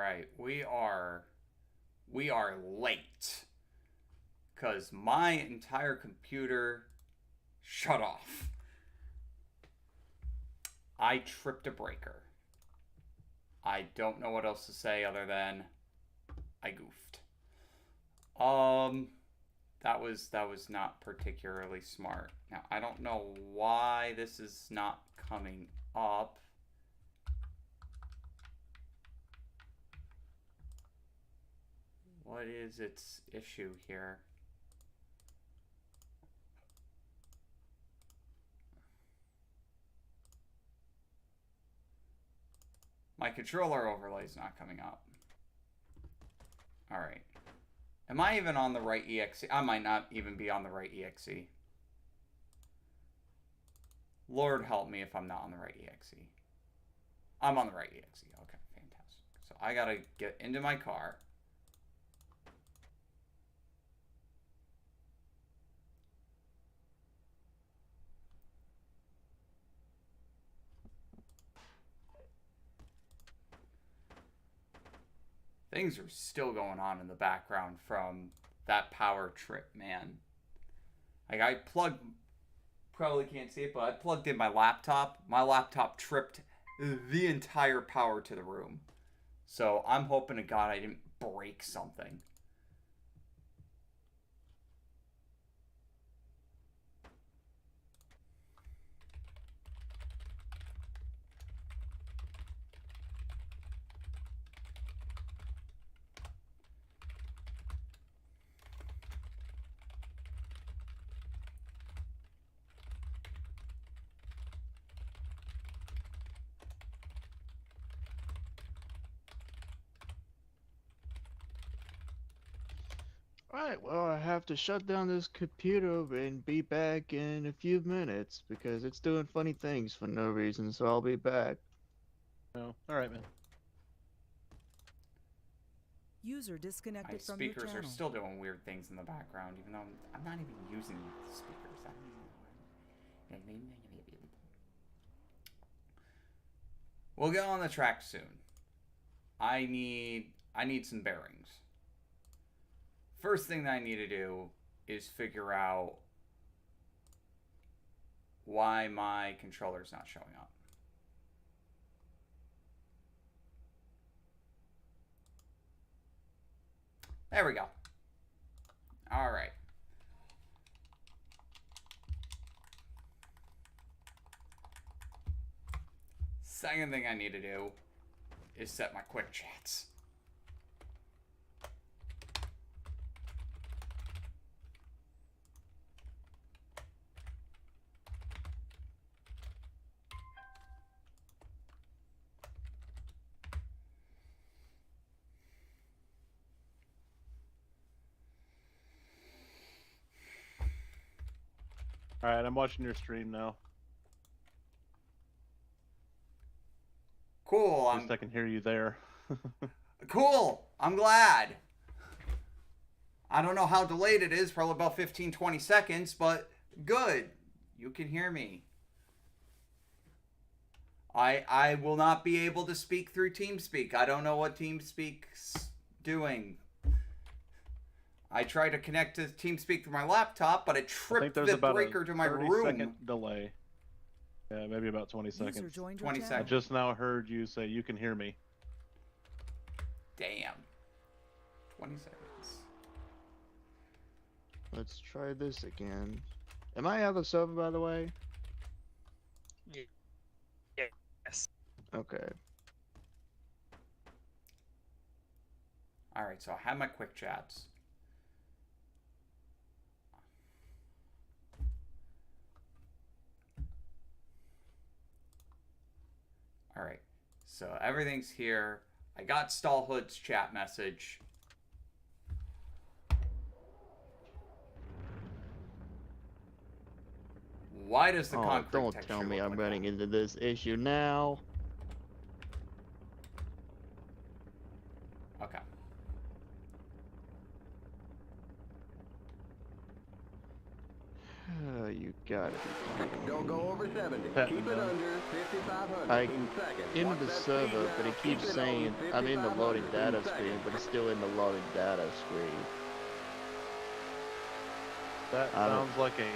right, we are late because my entire computer shut off. I tripped a breaker. I don't know what else to say other than I goofed. That was not particularly smart. Now, I don't know why this is not coming up. What is its issue here? My controller overlay is not coming up. All right. Am I even on the right exe? I might not even be on the right exe. Lord help me if I'm not on the right exe. I'm on the right exe. Okay, fantastic. So I gotta get into my car. Things are still going on in the background from that power trip, man. Like, I plugged, probably can't see it, but I plugged in my laptop. My laptop tripped the entire power to the room. So I'm hoping to God I didn't break something. Alright, well, I have to shut down this computer and be back in a few minutes because it's doing funny things for no reason, so I'll be back. No. Alright, man. User disconnected My from your speakers channel. are still doing weird things in the background, even though I'm not even using the speakers. We'll get on the track soon. I need some bearings. First thing that I need to do is figure out why my controller's not showing up. There we go. All right. Second thing I need to do is set my quick chats. Alright, I'm watching your stream now. Cool. At least I can hear you there. Cool. I'm glad. I don't know how delayed it is, probably about 15-20 seconds, but good. You can hear me. I will not be able to speak through TeamSpeak. I don't know what TeamSpeak's doing. I tried to connect to TeamSpeak through my laptop, but it tripped the breaker to my room. 30-second delay. Yeah, maybe about 20 seconds. 20 I seconds. just now heard you say you can hear me. Damn. 20 seconds. Let's try this again. Am I out of server, by the way? Yes. Okay. Alright, so I have my quick chats. Alright, so everything's here. I got Stallhood's chat message. Why does the concrete don't texture tell me look I'm like running that? into this issue now. Okay. you gotta be kidding me. Don't go over 70. Patting Keep it down. under 5,500 I in seconds. into Watch the that speed server, now. but it Keep keeps it saying on I'm in the loading 5,500 data in screen, seconds. but it's still in the loading data screen. That I don't- sounds like a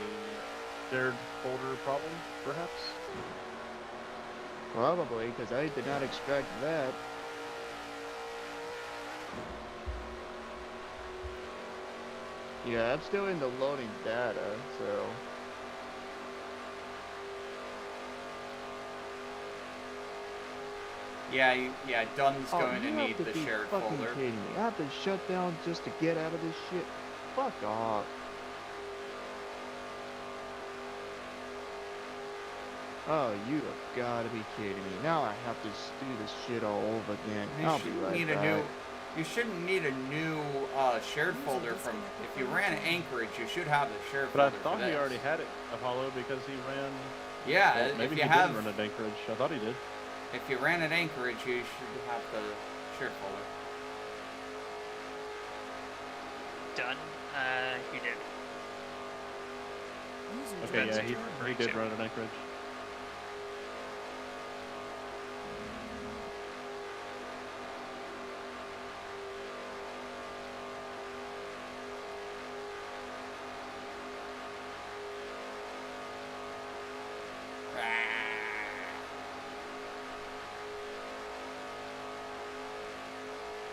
shared folder problem, perhaps. Probably, because I did not extract that. Yeah, I'm still in the loading data, so. Yeah, Dunn's Oh, going to you need have to the be shared fucking folder. kidding me. I have to shut down just to get out of this shit. Fuck off. Oh, you have gotta be kidding me. Now I have to do this shit all over again. I'll be right back. You shouldn't need a new shared folder from. If you ran Anchorage, you should have the shared But I folder. for thought he this. already had it, Apollo, because he ran. Yeah, Well, maybe if he you have, didn't run at Anchorage. I thought he did. if you ran at Anchorage, you should have the shared folder. Done. He did. User Okay, That's yeah, what he you're referring did to. run at Anchorage.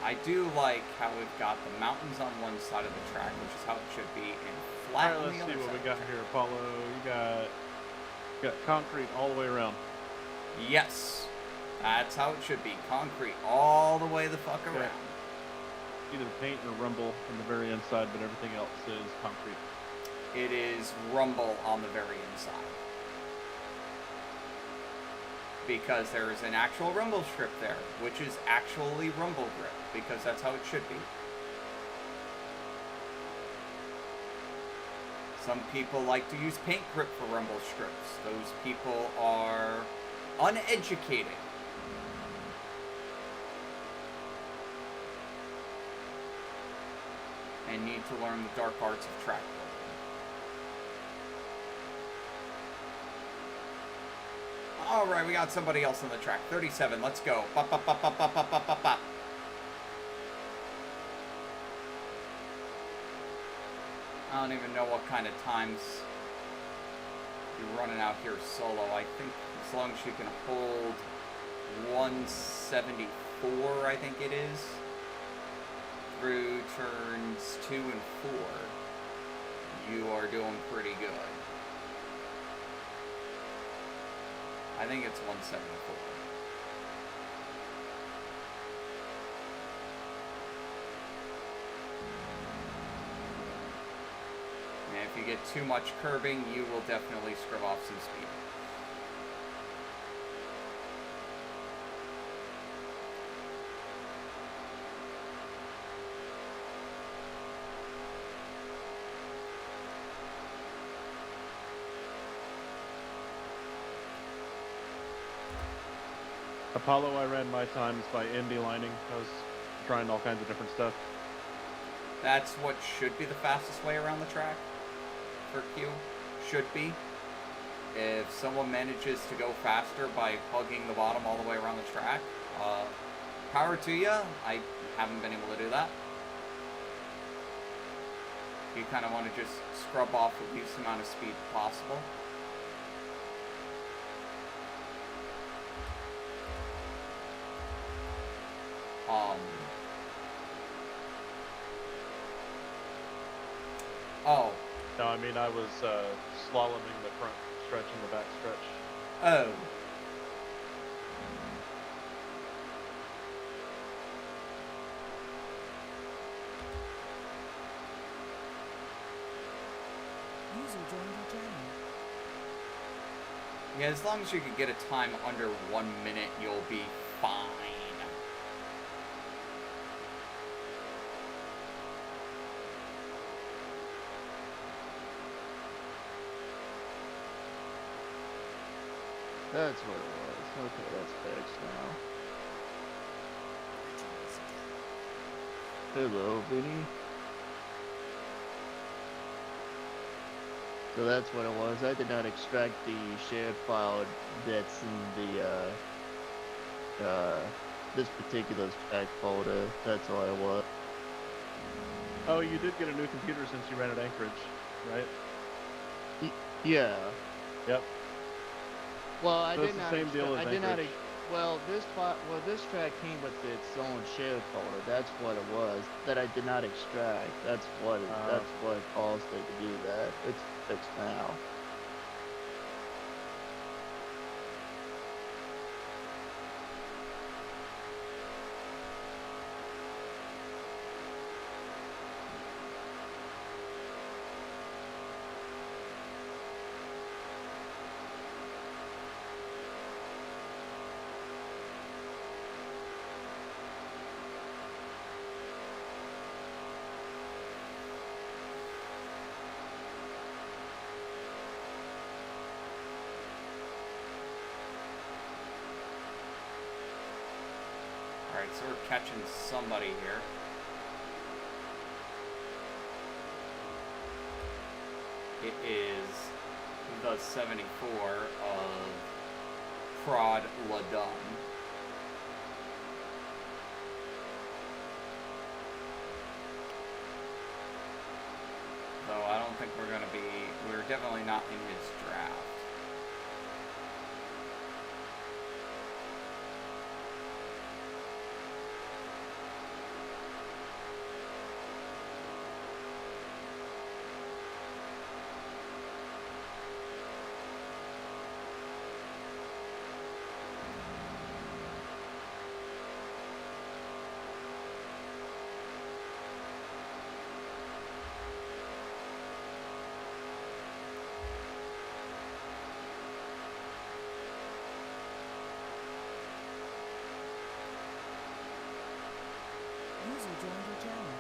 I do like how we've got the mountains on one side of the track, which is how it should be, and flat Alright, on let's the see other what side we of the got track. here, Apollo. You got concrete all the way around. Yes, that's how it should be. Concrete all the way the fuck Okay. around. Either paint or rumble on the very inside, but everything else is concrete. It is rumble on the very inside. Because there is an actual rumble strip there, which is actually rumble grip, because that's how it should be. Some people like to use paint grip for rumble strips. Those people are uneducated. And need to learn the dark arts of track building. Alright, we got somebody else on the track. 37, let's go. Bop, bop, bop, bop, bop, bop, bop, bop, bop. I don't even know what kind of times you're running out here solo. I think as long as you can hold 174, I think it is, through turns 2 and 4, you are doing pretty good. I think it's 174. And if you get too much curbing, you will definitely scrub off some speed. Apollo, I ran my times by Indy lining. I was trying all kinds of different stuff. That's what should be the fastest way around the track for Q. Should be. If someone manages to go faster by hugging the bottom all the way around the track, power to you. I haven't been able to do that. You kind of want to just scrub off the least amount of speed possible. Oh. No, I mean, I was slaloming the front stretch and the back stretch. Oh. User joined your channel. Yeah, as long as you can get a time under 1 minute, you'll be fine. That's what it was. Okay, that's fixed now. Hello, Vinny. So that's what it was. I did not extract the shared file that's in the this particular track folder. That's all it was. Oh, you did get a new computer since you ran at Anchorage, right? Yeah. Yep. Well, I So did it's the not. same deal as I did not. Anchorage. Well, this track came with its own shared folder. That's what it was. That I did not extract. That's what caused it to do that. It's fixed now. Alright, so we're catching somebody here. It is the 74 of Prod Ladun. Though I don't think we're definitely not in his draft. User joined your channel.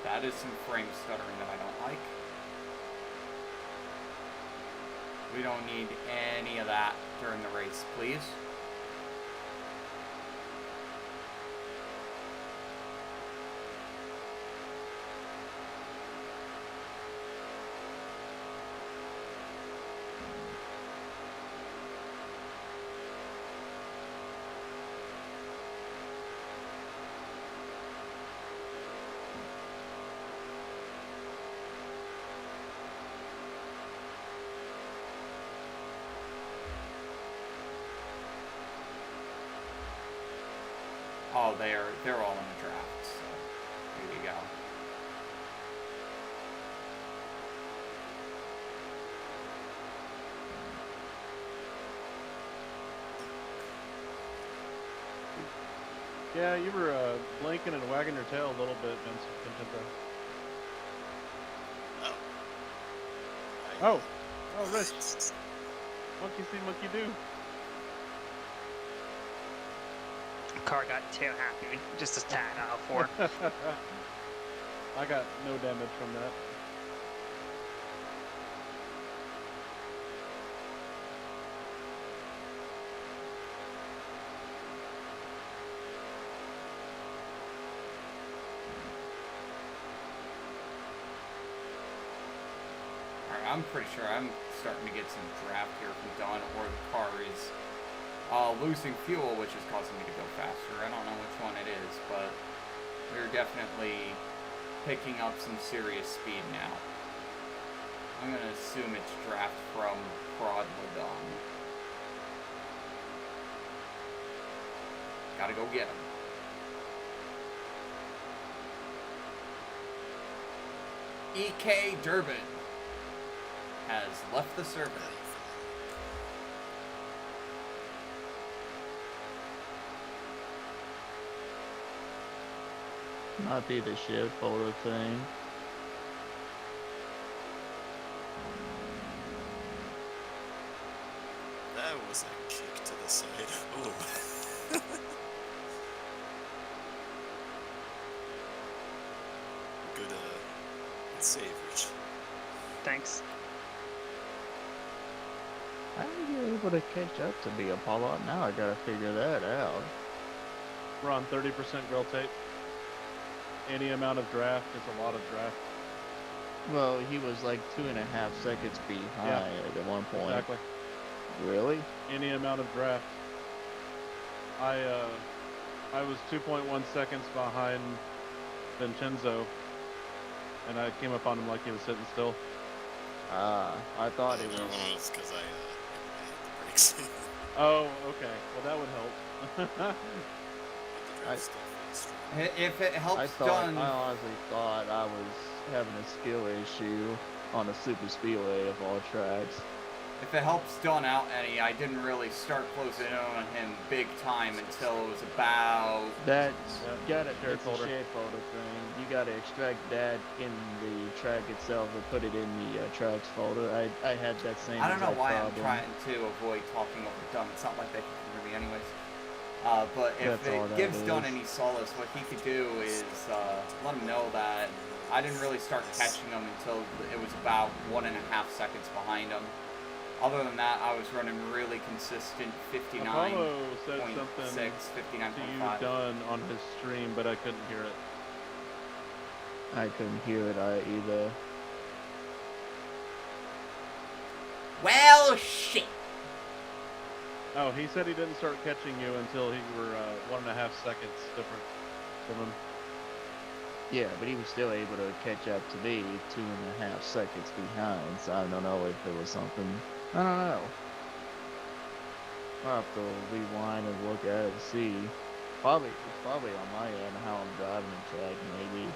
That is some frame stuttering that I don't like. We don't need any of that during the race, please. Oh, they're all in the draft, so here you go. Yeah, you were blinking and wagging your tail a little bit, Vincent. Oh, Rich. Monkey see, monkey do. Car got too happy. Just a tad out of 4. I got no damage from that. Alright, I'm pretty sure I'm starting to get some draft here from Don, or the car is losing fuel, which is causing me to go faster. I don't know which one it is, but we're definitely picking up some serious speed now. I'm going to assume it's draft from Prod Ladon. Gotta go get him. EK Durbin has left the server. Might be the shared folder thing. That was a kick to the side. Ooh. Good save, Rich. Thanks. How are you able to catch up to me, Apollo? Now I gotta figure that out. We're on 30% grill tape. Any amount of draft is a lot of draft. Well, he was like 2.5 seconds behind at one point. Exactly. Really? Any amount of draft. I was 2.1 seconds behind Vincenzo, and I came up on him like he was sitting still. Ah, I thought it was. No, it's because I hit the brakes. Oh, okay. Well, that would help. But the drive's still pretty strong. If it helps I honestly thought I was having a skill issue on a SuperSpeedway of all tracks. If it helps Don out any, I didn't really start closing in on him big time until it was about... That, Yeah, it's shared a folder. shared folder thing. You gotta extract that in the track itself and put it in the tracks folder. I had that same I don't know exact why problem. I'm trying to avoid talking over Dunn. It's not like they can hear me anyways. But if That's all it that gives is. Dunn any solace, what he could do is let him know that I didn't really start catching him until it was about 1.5 seconds behind him. Other than that, I was running really consistent 59.6, Apollo said something to you 59.5. done on his stream, but I couldn't hear it. I couldn't hear it either. Well, shit. Oh, he said he didn't start catching you until you were 1.5 seconds different from him. Yeah, but he was still able to catch up to me 2.5 seconds behind, so I don't know if there was something. I don't know. I'll have to rewind and look at it and see. It's probably on my end how I'm driving the track, maybe.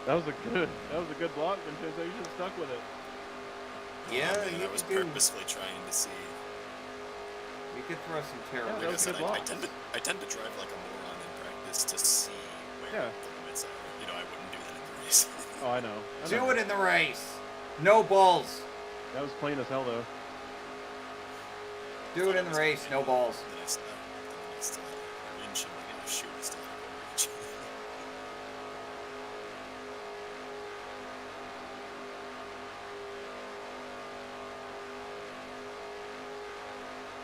That was a good block, Vincenzo. You should have stuck with it. Yeah, Man, you I was could do. purposefully trying to see. You could throw some terrible. Yeah, Like I was said, good I blocks. tend to drive like a moron in practice to see where Yeah. the limits are. You know, I wouldn't do that in the race. Oh, I know. Do it in the race. No balls. That was clean as hell, though. Do it in the race. No balls. Then I stopped. Then I still had a winch. I'm like, oh shoot, I still had a winch.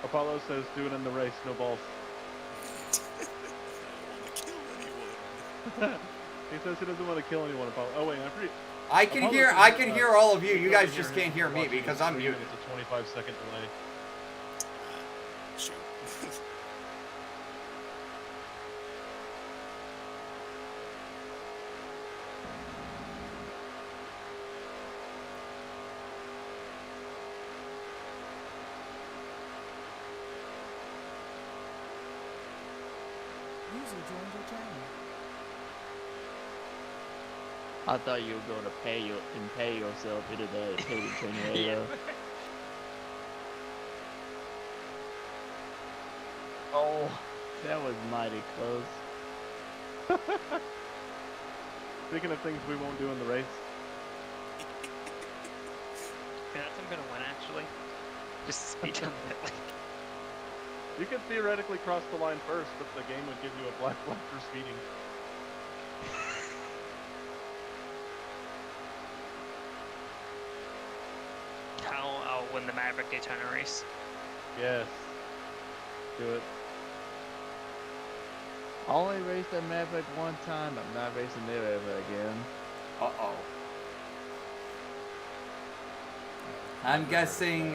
Apollo says, do it in the race, no balls. I don't want to kill anyone. He says he doesn't want to kill anyone, Apollo. Oh, wait, I'm pretty... I can Apollo hear. says, I can hear all of you. You guys can just hear can't him hear me watching because the I'm stream, muted. It's a 25-second delay. Shoot. User joined your channel. I thought you were going to pay yourself into the paid tornado. Oh, that was mighty close. Speaking of things we won't do in the race, Yeah, that's I'm gonna win actually. Just speed on that link. you could theoretically cross the line first, but the game would give you a black flag for speeding. How I'll win the Maverick Daytona race. Yes. Do it. I only raced that Maverick one time. I'm not racing there ever again. Uh-oh. I'm guessing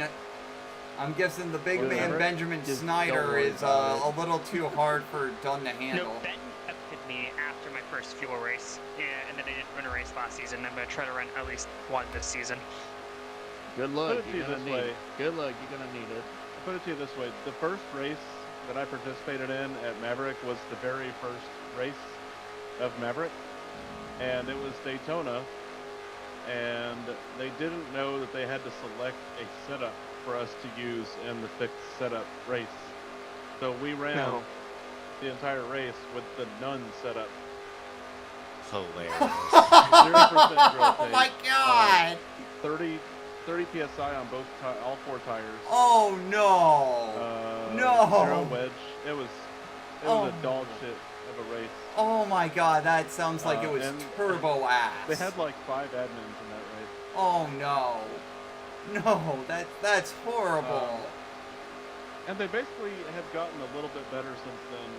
the big man Whatever. Benjamin Just Snyder don't worry is about a little too hard for Dunn to handle. No, Ben hit me after my first fuel race. Yeah, and then I didn't run a race last season. I'm gonna try to run at least one this season. Good Put luck. it to You're you gonna this need way. it. Good luck. You're gonna need it. I'll put it to you this way. The first race that I participated in at Maverick was the very first race of Maverick. And it was Daytona. And they didn't know that they had to select a setup for us to use in the fixed setup race. So we ran No. the entire race with the none setup. Hilarious. 0% growth Oh my rate, god! 30 30 psi on all 4 tires. Oh no! No! Zero wedge. It was Oh. a dog shit of a race. Oh my god, that sounds like it was And turbo ass. They had like 5 admins in that race. Oh no. No, that's horrible. And they basically have gotten a little bit better since then.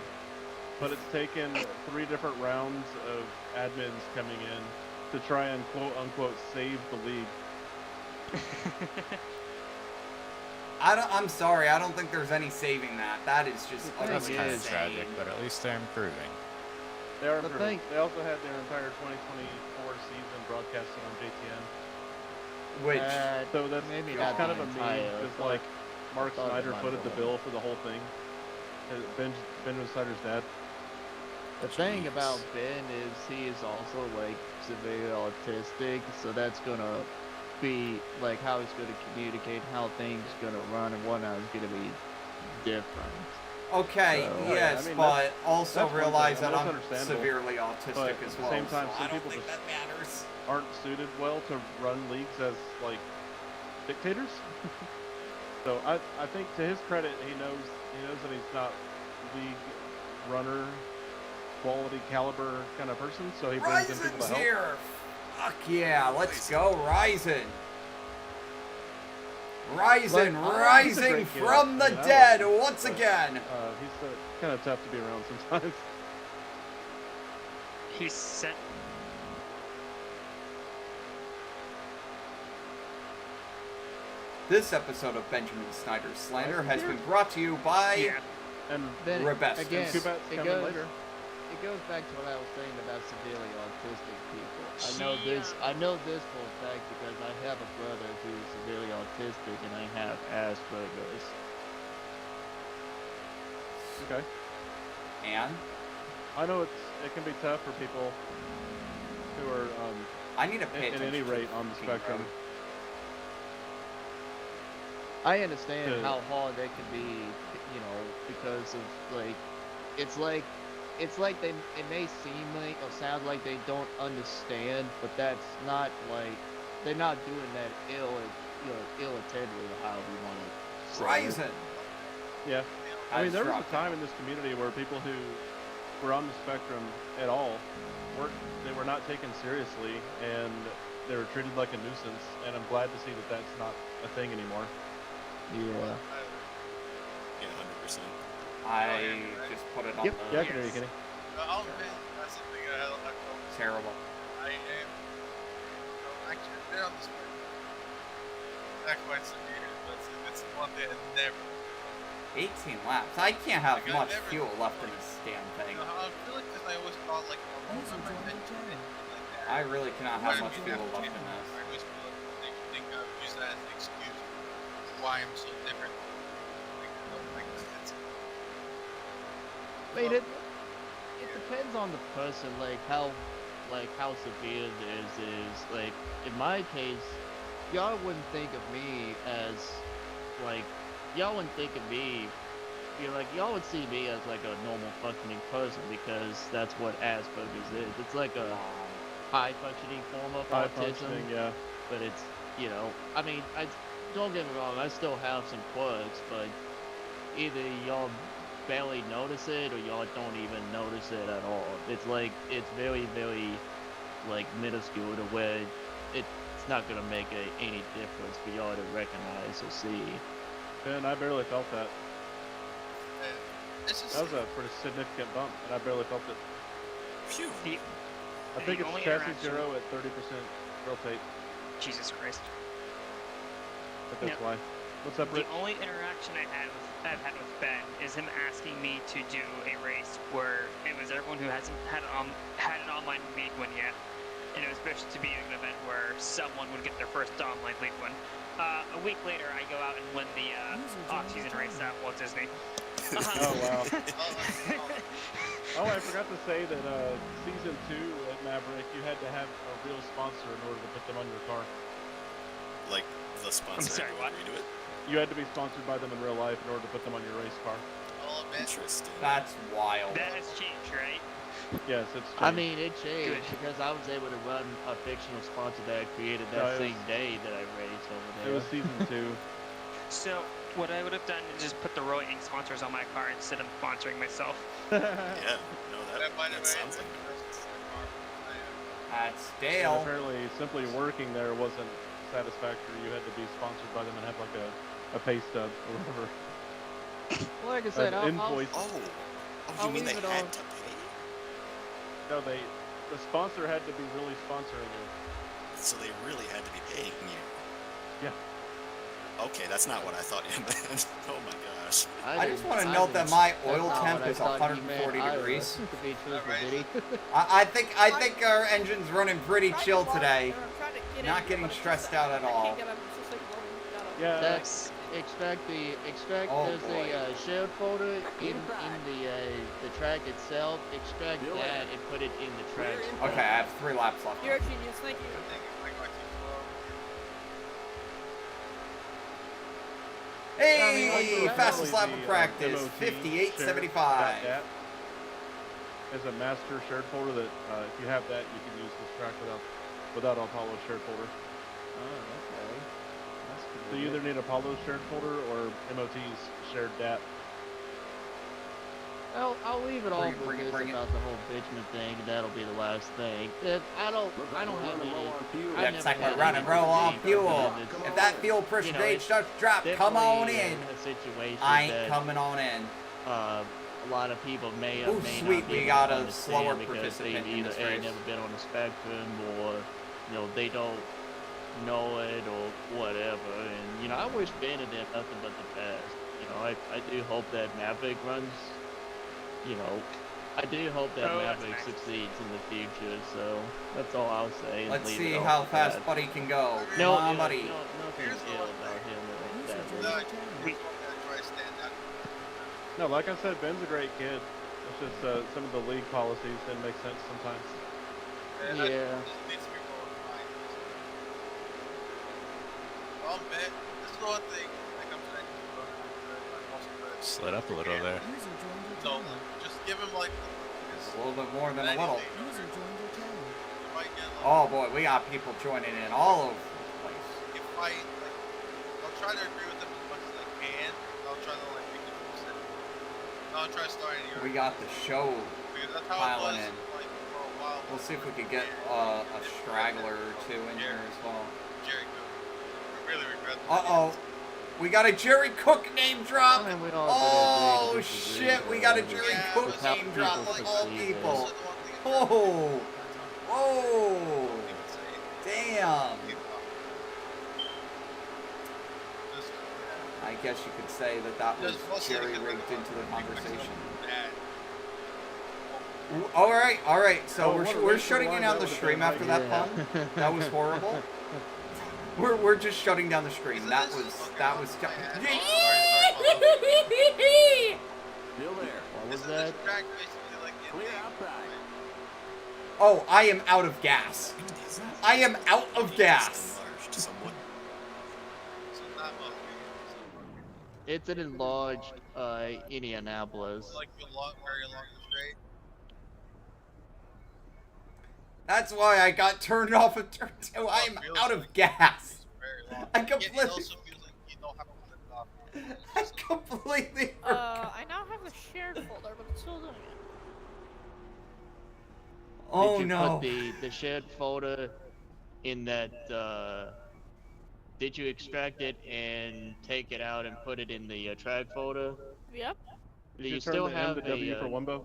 But it's taken 3 different rounds of admins coming in to try and quote unquote save the league. I'm sorry, I don't think there's any saving that. That is just That's utterly kinda insane. Tragic, but at least they're improving. They are The improving. thing- They also had their entire 2024 season broadcasted on JTN. Which So that's maybe it's not kind the of a meme, entire, because but like Mark thought it Snyder might footed go the on. bill for the whole thing. Benjamin Snyder's dad. The thing Jeez. about Ben is he is also like severely autistic, so that's gonna be like how he's gonna communicate, how things gonna run and whatnot is gonna be different. okay, So- yes, I mean, but also that's one realize thing. I that mean, I'm that's understandable. severely autistic But as at the well. same time, so some I don't people think just- that matters. Aren't suited well to run leagues as like dictators. So I think to his credit, he knows that he's not league runner quality caliber kind of person. So he brings in people Ryzen's to help. here! Fuck yeah, let's go, Ryzen! Ryzen, Like, he's a rising great kid. from the I mean, I dead like him, once but, again! He's kind of tough to be around sometimes. He's sent. This episode of Benjamin Snyder's Slander has been brought to you by Yeah. And Then Rebescus. again, Kubat's it coming goes later. it goes back to what I was saying about severely autistic people. I know this for a fact because I have a brother who's severely autistic and I have Asperger's. Okay. and I know it can be tough for people who are I need to pay at attention any to rate on the fucking spectrum. road. I understand Yeah. how hard they can be, you know, because of like, it's like it may seem like or sound like they don't understand, but that's not like they're not doing that ill-attendedly or however you want to say it. Ryzen! Yeah. I mean, there was a Catastrophic. time in this community where people who were on the spectrum at all they were not taken seriously and they were treated like a nuisance. And I'm glad to see that that's not a thing anymore. Yeah. Yeah, 100%. I just put it on Yep. the Yeah, I can hear you, Kenny. I'll admit, that's something I terrible. am actually there on the spectrum. Not quite severe, but it's one thing that never. 18 laps. I can't have Like, I much never- fuel left in this damn thing. You know, I feel like because I always thought like User my joined your attention channel. like that. I really cannot have much fuel left in I this. always feel like they think I would use that as an excuse for why I'm so different. Like, I don't like this. I mean, it depends on the person, like how severe theirs is. Like in my case, y'all wouldn't think of me as like y'all wouldn't think of me. Y'all would see me as like a normal functioning person because that's what Asperger's is. It's like a high functioning form of High autism, functioning, yeah. but it's I mean, don't get me wrong, I still have some quirks, but either y'all barely notice it or y'all don't even notice it at all. It's like it's very, very like minuscule to where it's not gonna make any difference for y'all to recognize or see. And I barely felt that. And it's just That was a pretty significant bump, and I barely felt it. Phew. I think The it's only chassis interaction- 0 at 30% rotate. Jesus Christ. I think that's why. What's up, The Rich? only interaction I've had with Ben is him asking me to do a race where it was everyone who hasn't had an online league win yet, and it was supposed to be an event where someone would get their first online league win. A week later, I go out and win the off-season race at Walt Disney. Oh, wow. oh, Oh, I forgot to say that Season 2 at Maverick, you had to have a real sponsor in order to put them on your car. Like, the sponsor sorry, had to what? agree to it? You had to be sponsored by them in real life in order to put them on your race car. I'll admit, Interesting. That's wild. That has changed, right? Yes, it's changed. I mean, it changed because I was able to run a fictional sponsor that I created that No, it same was- day that I raced over It there. was season 2. So what I would have done is just put the Roy Inc. sponsors on my car instead of sponsoring myself. Yeah, no, That might have that sounds like That's And Dale. apparently, simply working there wasn't satisfactory. You had to be sponsored by them and have like a pay stub or whatever. Well, like I said, An invoice. Oh, I'll you mean they leave it had on- to pay? No, the sponsor had to be really sponsoring you. So they really had to be paying you. Yeah. Okay, that's not what I thought you meant. Oh my gosh. I just didn't- want to I note that didn't- my that's oil not temp what I is thought you meant 140 either, degrees. To be truthful, Alright. Diddy. I think our engine's running pretty chill today. Not Not getting stressed out at all. Yeah. That's expect Oh, there's boy. a shared folder in the track itself. Expect Feel that it. and put it in the track. Okay, I have 3 laps left. You're a genius, thank you. I think it might go too slow. Hey, Also, fastest lap apparently of the, practice, MOT 58.75. shared is a master shared folder that if you have that, you can use this track without Apollo's shared folder. Oh, okay. That's So you either need Apollo's shared folder or MOT's shared DAT. I'll leave it off Bring it, with bring this it. about the whole bitchman thing. That'll be the last thing. I don't have any. I That's never like had we're running any roll on beef fuel. with it. If that fuel pressure You know, gauge it's starts to drop, come on Definitely in. A situation I ain't that coming on in. a lot of people may or Ooh, may sweet, not be we able got to a understand slower because participant they've in either this A, race. never been on the spectrum, or they don't know it or whatever. And I wish Ben had done nothing but the best. I do hope that Maverick runs. I do hope that Oh, that's Maverick nice. succeeds in the future. So that's all I'll say. and Let's leave see it off how with fast that. Buddy can go. No, Come on, Buddy. nothing Here's the ill one about thing. him. Or User that joined really. your channel. Here's one that I try to stand out. No, like I said, Ben's a great kid. It's just some of the league policies didn't make sense sometimes. And Yeah. This needs to be more refined. Well, Ben, this is the one thing that comes next to the Slid up a little there. User joined your So, channel. just give him like A little bit more than a little. User joined your channel. You might get like, Oh boy, we got people joining in all over the place. if I like, I'll try to agree with them as much as I can. I'll try to like make them upset. I'll try to start any We got the show. because that's how it piling was in. like for a while. We'll see if we could get a straggler or 2 in here as well. Jerry Cook. I really regret that. Uh-oh. We got a Jerry Cook name drop. I mean, we all Oh, agree to disagree, shit. We got a but Jerry Yeah, Cook but name drop people of all succeed, people. Also, the one thing Oh. Whoa. people say, Damn. people just, I guess you could say that was just mostly Jerry because rigged into the people are so conversation. bad. All right. So Oh, what a we're race shutting line down that the would've stream been, after that Yeah. pun. That was horrible. We're just shutting down the stream. Isn't That this- was okay, that was. sorry, Still there. What was Isn't that? this track basically like in Clear the- outside. Oh, I am out of gas. I am out of gas. Enlarged somewhat. So not most It's an enlarged Indianapolis. like very along the straight. That's why I got turned off of turn 2. I am out of gas. It's very long. I Yet completely- it also feels like you know how to put it off. I completely forgot. I now have a shared folder, but it's still doing it. Oh Did you no. put the shared folder in that? Did you extract it and take it out and put it in the track folder? Yep. Do Did you turn still the M have to W for a? Wumbo?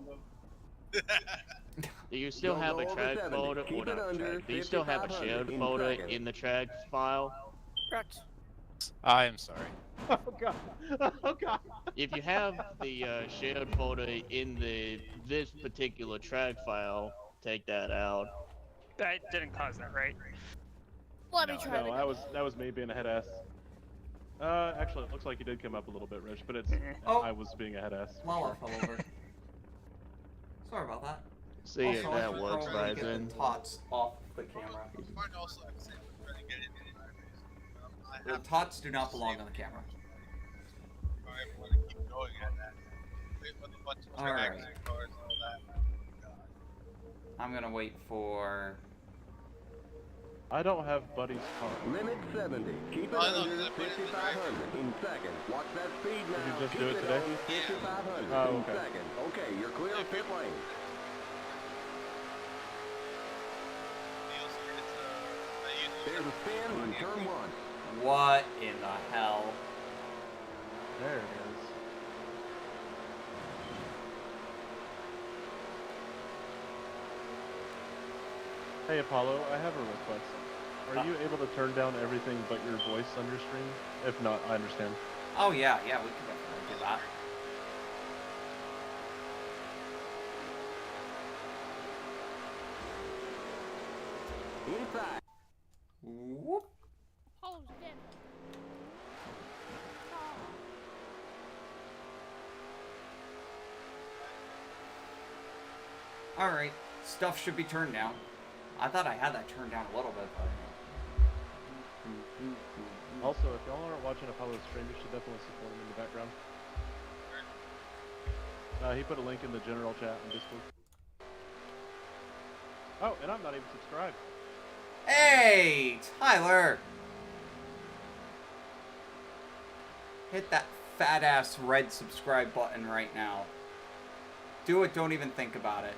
Do you still Don't have go a over track 70. folder? Keep Or it not under track? Do you still have a 5500 shared in folder Kraken. in the track file? Correct. I am sorry. Oh god. Oh god. If you have the shared folder in this particular track file, take that out. That didn't cause that, right? Let me try it No, again. that was me being a head ass. Actually, it looks like you did come up a little bit, Rich, but it's Oh. I was being a head ass. Lala fell over. Sorry about that. See Also, if I that should works, probably get Ryzen. the tots off the camera. Mine also at the same time trying to get it in my face. The tots do not belong on the camera. I want to keep going at that. Wait, with a bunch of Alright. tracks and cars and all that. God. I'm gonna wait for... I don't have Buddy's car. Limit 70. Keep it Oh, I know, under 'cause I put it in the 5,500 in seconds. Watch that speed now. you just Keep do it today? on 5,500 Oh, in okay. seconds. Okay, you're clear of pit lane. There's a spin in turn 1. What in the hell? There it is. Hey Apollo, I have a request. Are you able to turn down everything but your voice on your stream? If not, I understand. Oh yeah, we can definitely do that. Inside. Whoop. Apollo's dead. Alright, stuff should be turned down. I thought I had that turned down a little bit, but... Also, if y'all aren't watching Apollo's stream, you should definitely support him in the background. He put a link in the general chat and Discord. Oh, and I'm not even subscribed. Hey, Tyler! Hit that fat-ass red subscribe button right now. Do it, don't even think about it.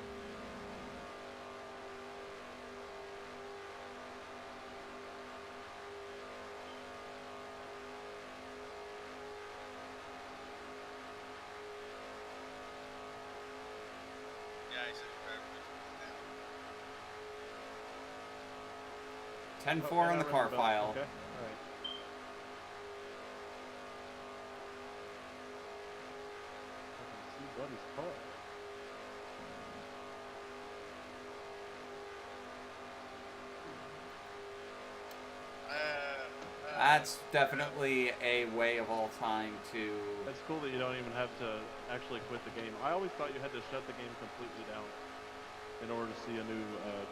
Yeah, I said 10-4 on the car file. Okay, alright. I can see Buddy's car. That's definitely a way of all time to... That's cool that you don't even have to actually quit the game. I always thought you had to shut the game completely down in order to see a new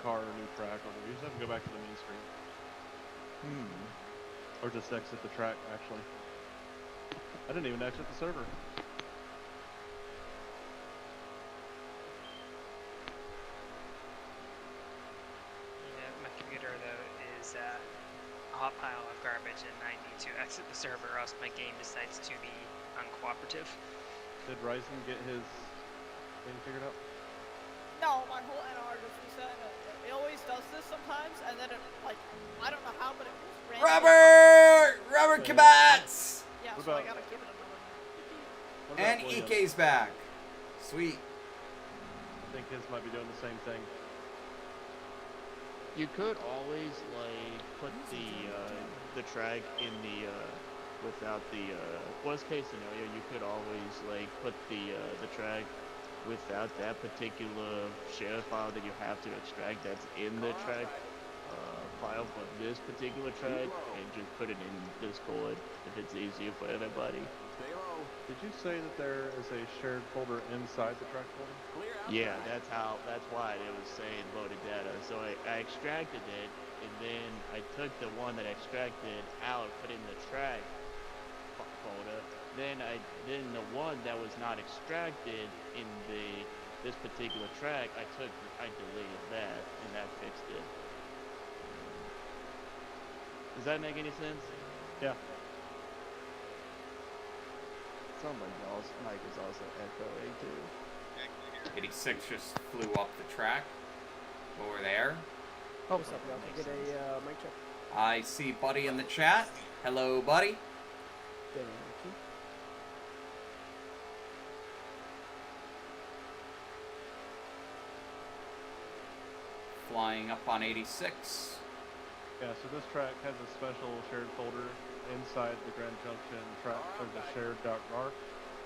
car or new track. Or you just have to go back to the main screen. Or just exit the track, actually. I didn't even exit the server. Yeah, my computer though is a hot pile of garbage, and I need to exit the server, or else my game decides to be uncooperative. Did Ryzen get his thing figured out? No, my whole NR just reset. It always does this sometimes, and then it, like, I don't know how, but it just randomly... Robert Kabats! Yeah, What so I about- gotta give it another... What about And William? EK's back. Sweet. I think his might be doing the same thing. You could always like put the track in the without the worst case scenario. You could always like put the track without that particular share file that you have to extract that's in the track file for this particular track, and just put it in Discord if it's easier for everybody. Stay low. Did you say that there is a shared folder inside the track folder? Clear out. Yeah, that's why it was saying loaded data. So I extracted it, and then I took the one that I extracted out, put it in the track folder. Then the one that was not extracted in this particular track, I deleted that, and that fixed it. Does that make any sense? Yeah. Sounds like y'all's mic is also echoing too. 86 just flew up the track over there. Oh, what's up, y'all? Can I get a mic check? I see Buddy in the chat. Hello, Buddy. Thank you. Flying up on 86. Yeah, so this track has a special shared folder inside the Grand Junction track. There's a shared.rar.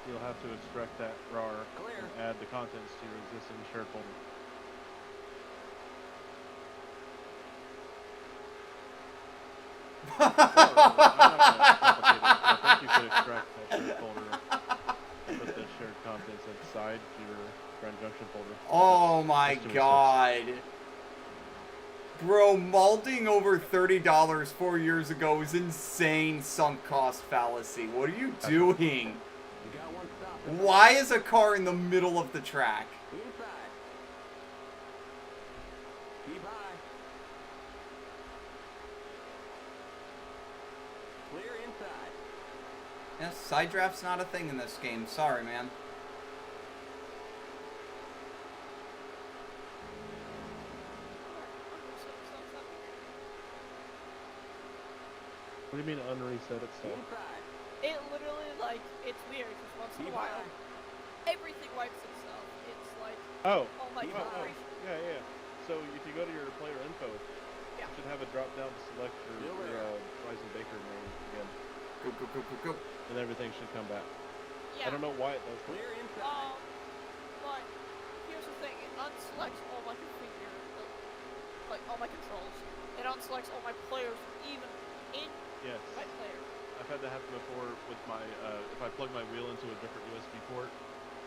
You'll have to extract that RAR and add the contents to your existing shared folder. I think you could extract that shared folder and put the shared contents inside your Grand Junction folder. Oh my Just 2 god. Bro, malding over $30 4 years ago is insane sunk cost fallacy. What are you doing? You got one stop. Why is a car in the middle of the track? Inside. inside. Yeah, side draft's not a thing in this game. Sorry, man. What do you mean unreset itself? Inside. It literally, like, it's weird, because once in a while, everything wipes itself. It's like, Oh. oh my god. Yeah. So if you go to your player info, Yeah. you should have a drop down to select your Ryzen Baker name again, Go. and everything should come back. Yeah. I don't know why it does that. Clear inside. But here's the thing, it unselects all my configure, like all my controls. It unselects all my players, even in Yes. my player. I've had that happen before with my, if I plug my wheel into a different USB port,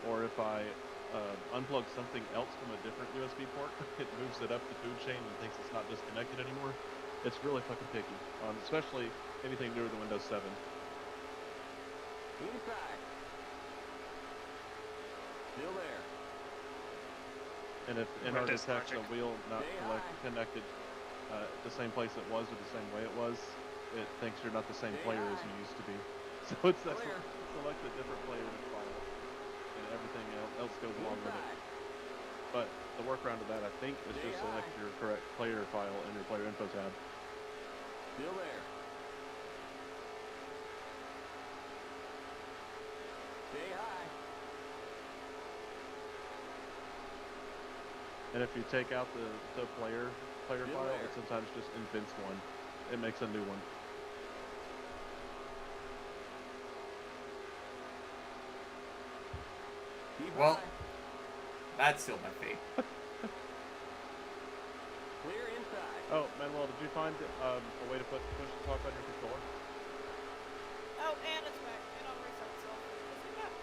or if I unplug something else from a different USB port, it moves it up the food chain and thinks it's not disconnected anymore. It's really fucking picky, especially anything newer than Windows 7. Inside. Still there. And if NR Windows detects a logic. wheel not Stay connected the same place it was or the same way it was, it thinks you're not the same player as you used to be. So it's that Clear. select a different player and file, and everything else goes along with it. But the workaround to that, I think, is just select your correct player file in your player info tab. Still there. Stay high. And if you take out the player Still file, there. it sometimes just invents one. It makes a new one. Keep Well, high. that sealed my fate. Clear inside. Oh, Manuel, did you find a way to push the talk on your controller? Oh, and it's back. It unreset itself. Is it back?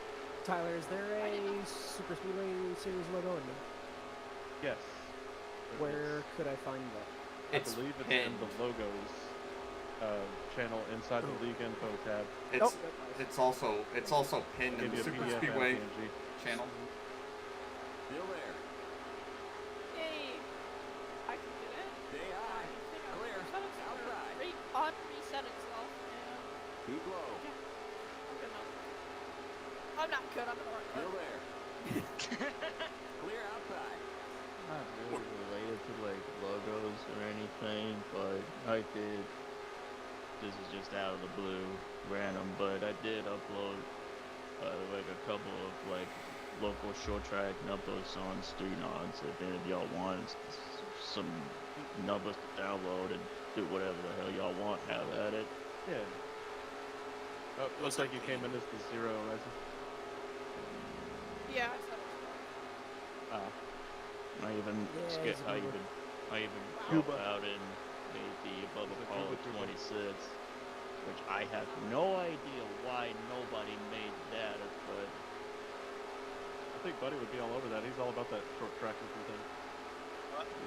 Tyler, is there a SuperSpeedway series logo in there? Yes. Where could I find that? I believe it's in the logos channel inside the League Info tab. It's also pinned in Give the you a PDF SuperSpeedway and PNG. channel. Still there. Yay! I can get in. Stay high. Clear. Outside. Unreset itself, and Keep low. I'm good enough. I'm not good, I'm in the right Still place. there. Clear outside. Not really related to like logos or anything, but I did. This is just out of the blue, random, but I did upload like a couple of like local short track numbers on street nods. If any of y'all want some numbers to download and do whatever the hell y'all want, have at it. Yeah. Oh, looks like you came in as the zero, Ryzen. Yeah, I said it was Ah. I even Yeah, it's a I Cuba. even Cuba. helped out and made the above It's a Apollo Cuba. 26, which I have no idea why nobody made that, but I think Buddy would be all over that. He's all about that short track looking thing.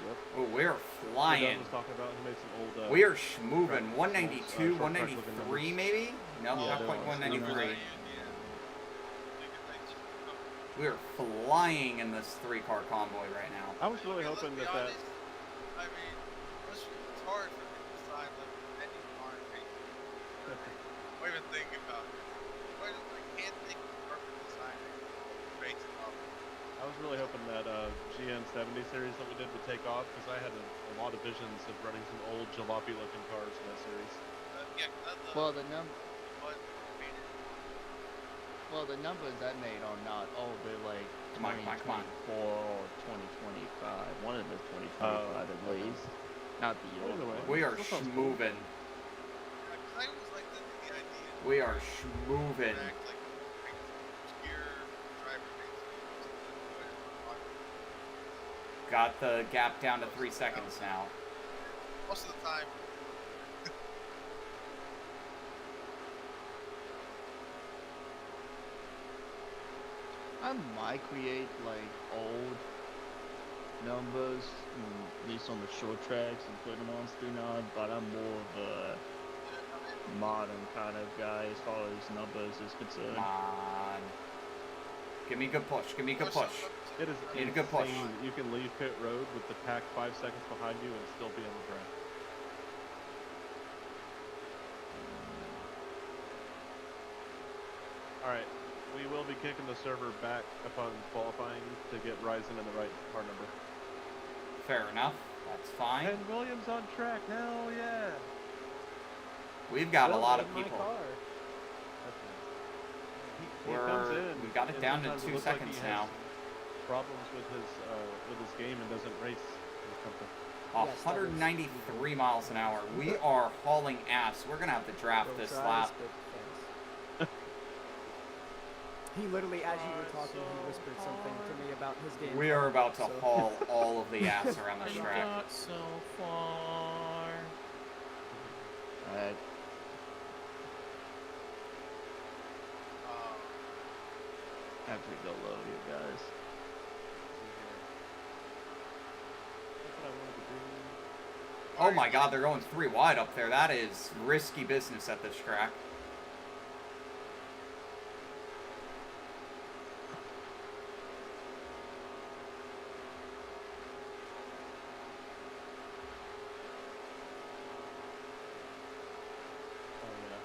Yep. Oh, we're Doug flying. was talking about. He made some old. We are schmoving. 192, short track looking 193 numbers. maybe? No, Yeah, not they're quite all 193. Yeah. We are flying in this 3-car convoy right now. I was really Okay, let's hoping be that honest, I mean, it's hard for me to decide like any car or even think about it. I can't think of the perfect design based off. I was really hoping that GN70 series that we did would take off because I had a lot of visions of running some old jalopy looking cars in that series. Yeah, well the numbers I made are not they're like Come on, come on. 2024 or 2025. One of them is 2025 at least. Not the old Either way. one. We are Still sounds cool. schmoving. I always like the idea. We are schmoving. Like obscure driver things. Got the gap down to 3 seconds now. Most of the time. I might create like old numbers, at least on the short tracks, and put them on Stunod, but I'm more of a modern kind of guy as far as numbers is concerned. Come on. Give me a good push. Give me a good push. It is Need a good push. insane that you can leave pit road with the pack 5 seconds behind you and still be on the track. Alright, we will be kicking the server back upon qualifying to get Ryzen in the right car number. Fair enough. That's fine. And Williams on track, hell yeah! We've got a lot of My people. car. He comes in. We got it and down to sometimes it 2 looks like seconds he now. has problems with his game and doesn't race or something. Yes, that was- 193 miles an hour. We are hauling ass. We're gonna have to draft Both this sides, lap. but thanks. He literally, as you were talking, he whispered something to me about his game. We are about to so- haul all of the ass around the We track. got so far. Alright. I have to go low here, guys. That's what I wanted to do. Oh my god, they're going 3 wide up there. That is risky business at this track. Oh yeah.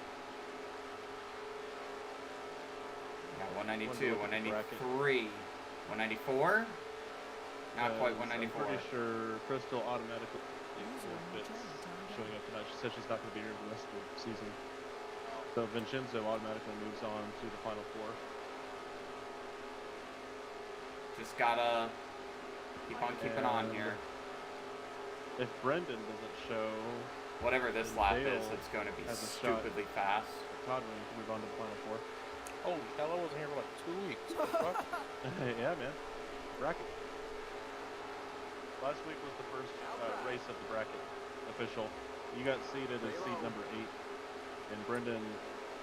Yeah, 192, Wonder what the bracket- 193, 194. Not quite I'm 194. pretty sure Crystal automatically User in your fits channel timed out. showing up tonight. She said she's not going to be here the rest of the season. So Vincenzo automatically moves on to the final 4. Just gotta keep on keeping on And here. If Brendan doesn't show, Whatever this and lap Dale is, it's going to be has a shot. stupidly fast. Todd will move on to the final 4. Holy hell, I wasn't here for like 2 weeks. What the fuck? Yeah, man. Bracket. Last week was the first race of the bracket official. You got seated as seat number 8, and Brendan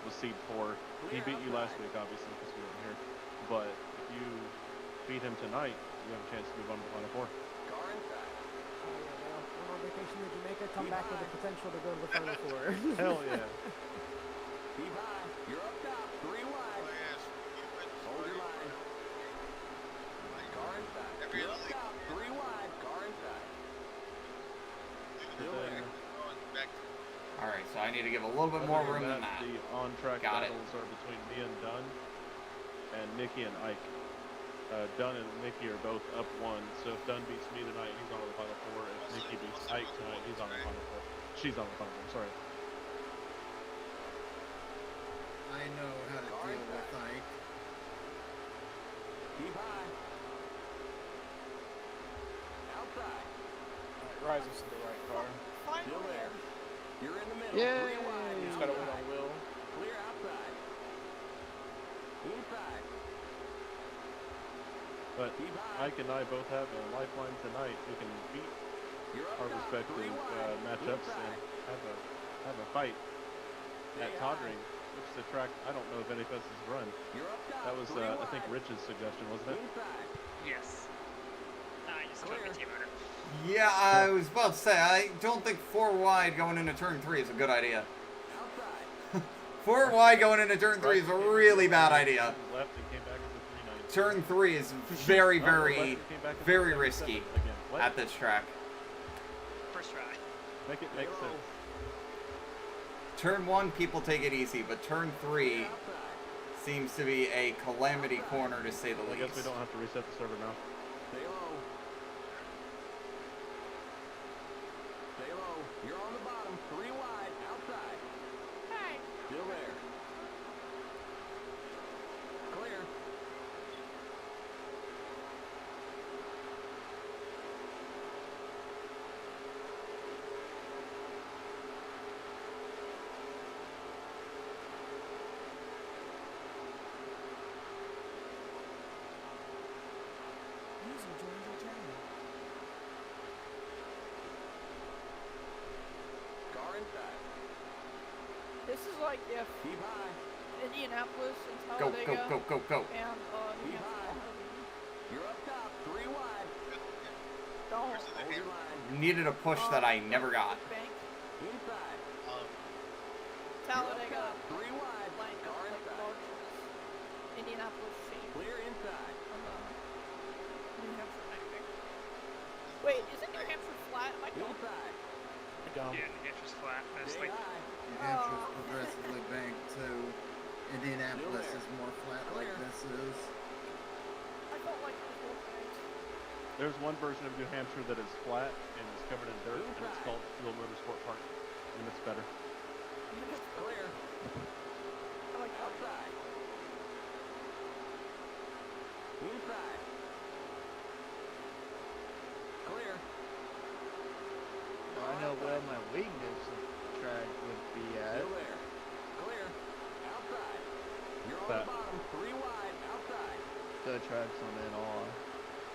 was seat 4. He beat you last week, obviously, because we weren't here. But if you beat him tonight, you have a chance to move on to the final 4. Oh, yeah, well, I'm on vacation in Jamaica. Come back with the potential to go to the final 4. Hell yeah. Be high. You're up top. 3 wide. Oh, yes. Hold your line. Car inside. Every You're other up league. top. 3 wide. Car inside. Still there. going back to Alright, so I need to give a little bit more Other room than that, that. the on-track Got it. battles are between me and Dunn, and Nikki and Ike. Dunn and Nikki are both up 1, so if Dunn beats me tonight, he's on the final 4. If Nikki beats Ike tonight, he's on the final 4. She's on the final 4, sorry. I know how to deal with Ike. Keep high. Outside. Rises to the right car. Still Finally. there. You're in the middle. Yay. 3 wide. You just gotta wait on Will. Clear outside. Inside. But Keep high. Ike and I both have a lifeline tonight. We can beat You're up our top. respective 3 wide. matchups and Inside. have a fight Stay at high. Toddring, which is a track I don't know if any of us has run. You're up top. That was 3 I wide. think Rich's suggestion, wasn't it? Inside. Yes. I just took Clear. a team order. Yeah, I was about to say, I don't think 4 wide going into turn 3 is a good idea. Outside. 4 wide going into turn 3 is a really bad idea. Left and came back as a 390. Turn 3 is very, Oh, left very, and came back as a very 377 risky again. What? at this track. First try. Make it make sense. Turn 1, people take it easy, but turn 3 Outside. seems to be a calamity corner to say the I guess we least. don't have to reset the server now. Stay low. Stay low. You're on the bottom. 3 wide. Outside. Hey. Still there. Clear. User joined your channel. Car inside. This is like if Keep high. Indianapolis and Go, Talladega go, go, go, go. and New Keep high. Hampshire. You're up top. 3 wide. Don't. Hold your line. Needed a push that I never got. Bank. Inside. Talladega. 3 wide. Blank. Car Like inside. large. Indianapolis shape. Clear inside. On the New Hampshire bank. Wait, isn't New Hampshire flat? Am I dumb? Inside. Dumb. Yeah, New Hampshire's flat. I was Stay like, high. New Hampshire's progressively banked too. Indianapolis is more There's one version of New Hampshire that is flat and is covered in dirt, and it's called Fuel Motorsport Park, and it's better. Clear. Outside. Inside. Clear. I know where my weakness of the track would be at. Still there. Clear. Outside. You're on the bottom. 3 wide. Outside. Dirt tracks on it all.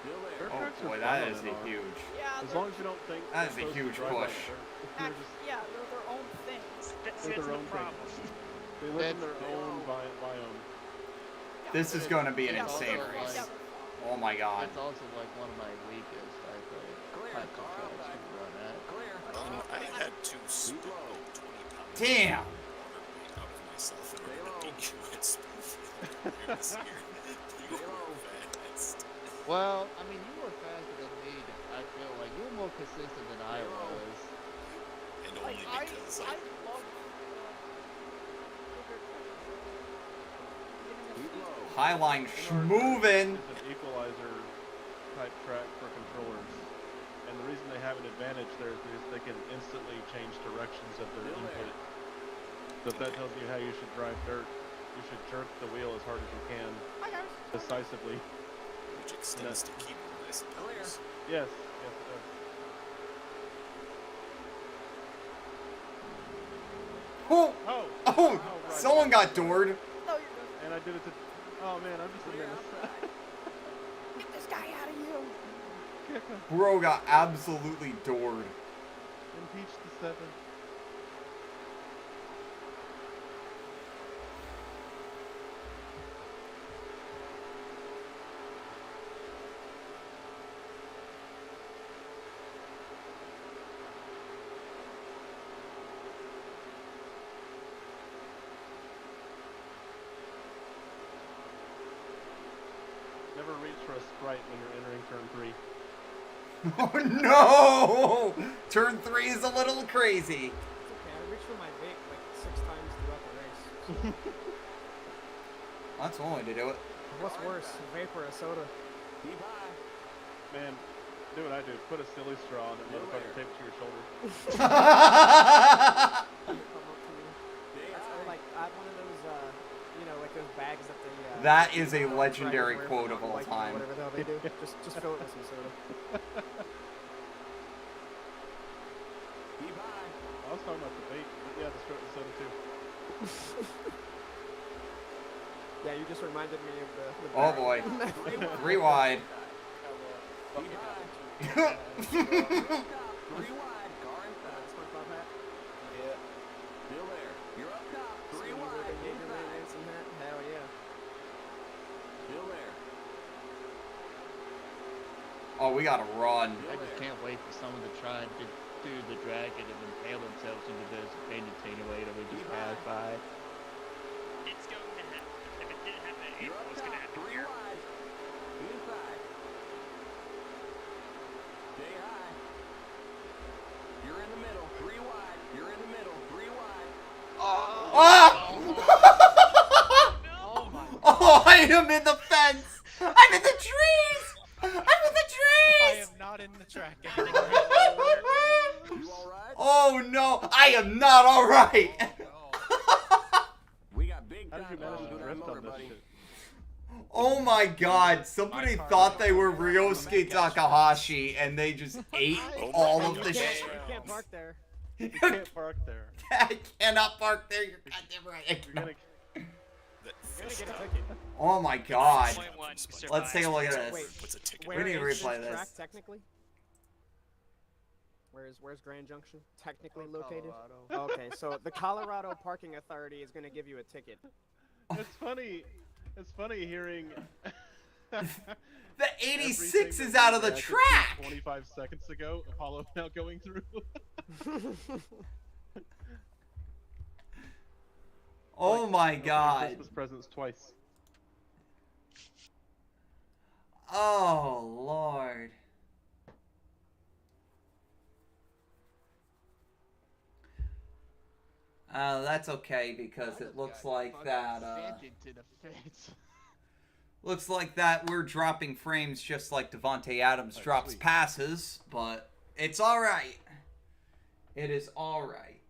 Still there. Oh boy, that is a huge. Yeah, As long as you don't think That is a you're supposed to huge drive push. like dirt, if you're just yeah, they're their own things. That's They're their the own problem. they live in their own biome. This is going to be an Yeah, insane also, race. like, Oh my god. It's also like one of my weakest, I think, types of tracks to run at. Clear. I had to spit 20 pounds Damn! of water weight out of myself in order to beat you at Springfield this year. You were fast. Well, I mean, you were faster than me. I feel like you were more consistent than I was. And only because I love Highline schmovin'. It's an equalizer type track for controllers. And the reason they have an advantage there is because they can instantly change directions of their input. So if that tells you how you should drive dirt, you should jerk the wheel as hard as you can, decisively. which extends to keyboard, I suppose. Yes, yes it does. Oh! Oh! Oh! Right. Someone got doored. No, you're good. And I did it to... Oh man, I'm just a menace. Get this guy out of here. Bro got absolutely doored. Impeach the 7. Never reach for a Sprite when you're entering turn 3. Oh no! Turn 3 is a little crazy. It's okay, I reached for my vape like 6 times throughout the race. That's one way to do it. What's worse, a vape or a soda? Man, do what I do. Put a silly straw on it, motherfucker, tape it to your shoulder. Come up to me. Or like add one of those, you know, like those bags that they. That is a drivers legendary wear quote for of all mountain biking or time. Whatever the hell they do. Just fill it with some soda. I was talking about the vape, but yeah, the soda too. Yeah, you just reminded me of the Oh boy. 3 wide. 3 wide, car inside. SpongeBob hat. Yeah. Still there. You're up top. 3 wide, inside. Hell yeah. Still there. Oh, we gotta run. I just can't wait for someone to try and do the dragon and impale themselves into this painted attenuator we just passed by. It's going to happen. If it didn't happen in You're April, up it's going to top. happen 3 here. wide. Inside. Stay high. You're in the middle. 3 wide. You're in the middle. 3 wide. Ah! Oh, I am in the fence! I'm in the trees! I'm in the I trees! am not in the track You all right? Oh no, I am not alright! We got big How did time you manage problems to with our drift motor, on this buddy. shit? Oh my god, somebody thought they were Ryosuke Takahashi and they just ate all of the shit. You can't park there. You can't park there. I cannot park there, you're goddamn right. I You're cannot. gonna... That You're fish gonna get a stop. ticket. Oh my god. 0.1 Let's take a look at Wait, this. What's a ticket? Where need to is replay this track this. technically? Where's Grand Junction technically located? Colorado. Okay, so the Colorado Parking Authority is gonna give you a ticket. It's funny. It's funny hearing. The 86 everything is that out of we the reacted to track! 25 seconds ago, Apollo now going through. Oh my Opening god. Christmas presents twice. Oh lord. That's okay because it looks like that, Stand into the fence. Looks like that we're dropping frames just like Devontae Adams drops sweet. passes, but it's alright. It is alright.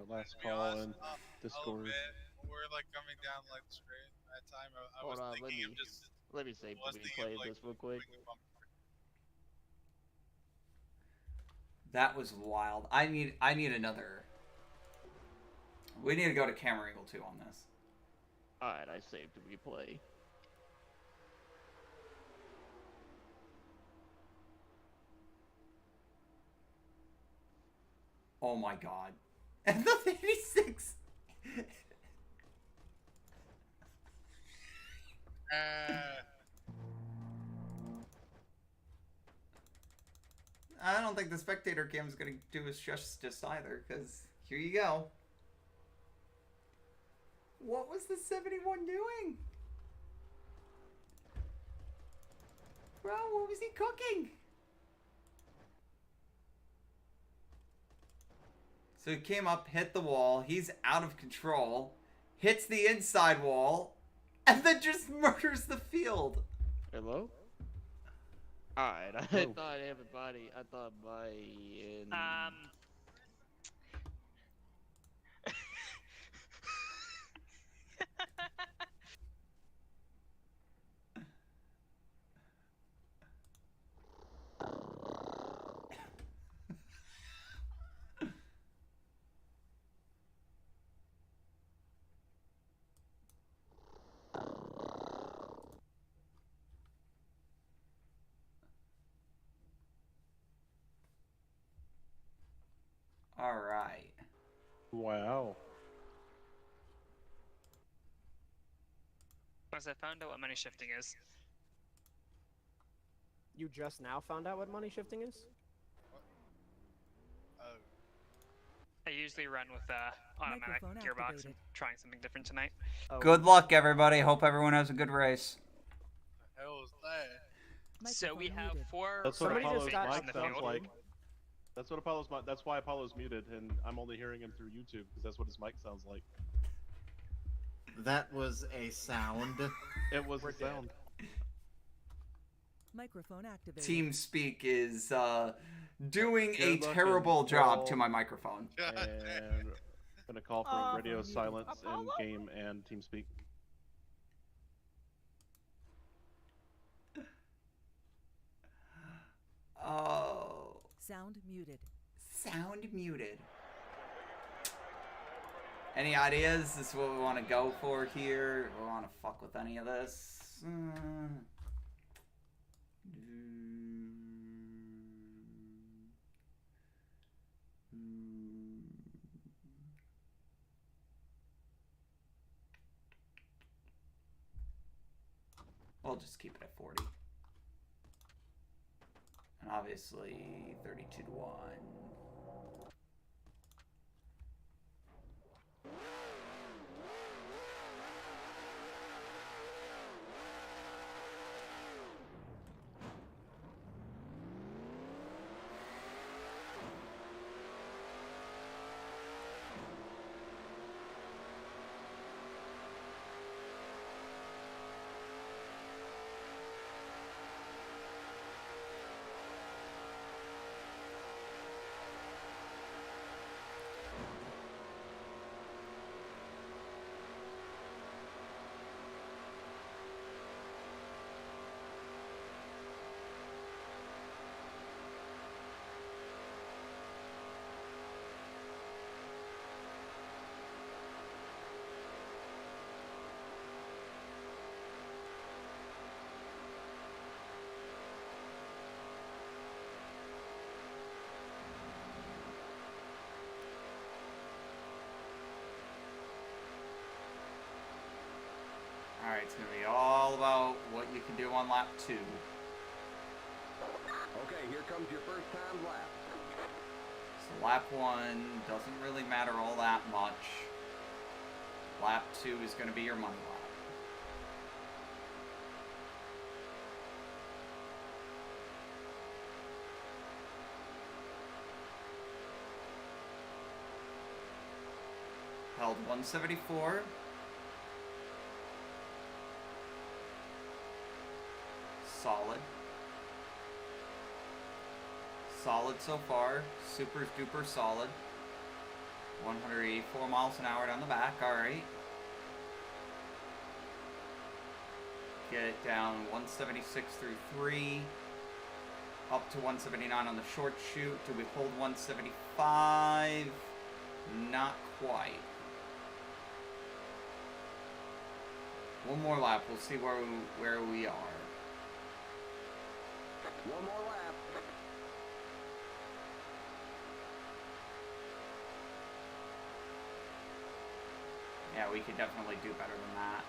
Last To be call honest, and I'll Discord. admit, when we're like coming down like the straight at that time, I Hold was on, thinking of just let me save was the thinking replay of, of like, this real quick. moving the bumper. That was wild. I need another. We need to go to camera angle 2 on this. Alright, I saved the replay. Oh my god. And the 86. I don't think the spectator cam is going to do us justice either, because here you go. What was the 71 doing? Bro, what was he cooking? So he came up, hit the wall, he's out of control, hits the inside wall, and then just murders the field. Hello? Alright, I thought everybody, I thought my... Alright. Wow. As I found out what money shifting is. You just now found out what money shifting is? I usually run with automatic Microphone gearbox. activated. I'm trying something different tonight. Oh, Good luck, everybody. Hope everyone has a good race. The hell was that? So we Microphone have muted. 4 That's what Somebody just Apollo's got mic in the sounds field. like. That's what Apollo's mic. That's why Apollo's muted, and I'm only hearing him through YouTube because that's what his mic sounds like. That was a sound. It was a sound. Microphone activated. TeamSpeak is doing a Good luck terrible and job all. to my microphone. And I'm gonna call for radio muted. silence in Apollo? game and TeamSpeak. Oh. Sound muted. Sound muted. Any ideas? This is what we want to go for here. We want to fuck with any of this. We'll just keep it at 40. And obviously 32 to 1. Alright, it's going to be all about what you can do on lap 2. Okay, here comes your first time lap. So lap 1 doesn't really matter all that much. Lap 2 is going to be your money lap. Held 174. solid. Solid so far. Super duper solid. 184 miles an hour down the back. Alright. Get it down 176 through 3. Up to 179 on the short shoot. Do we hold 175? Not quite. One more lap. We'll see where we are. One more lap. Yeah, we could definitely do better than that.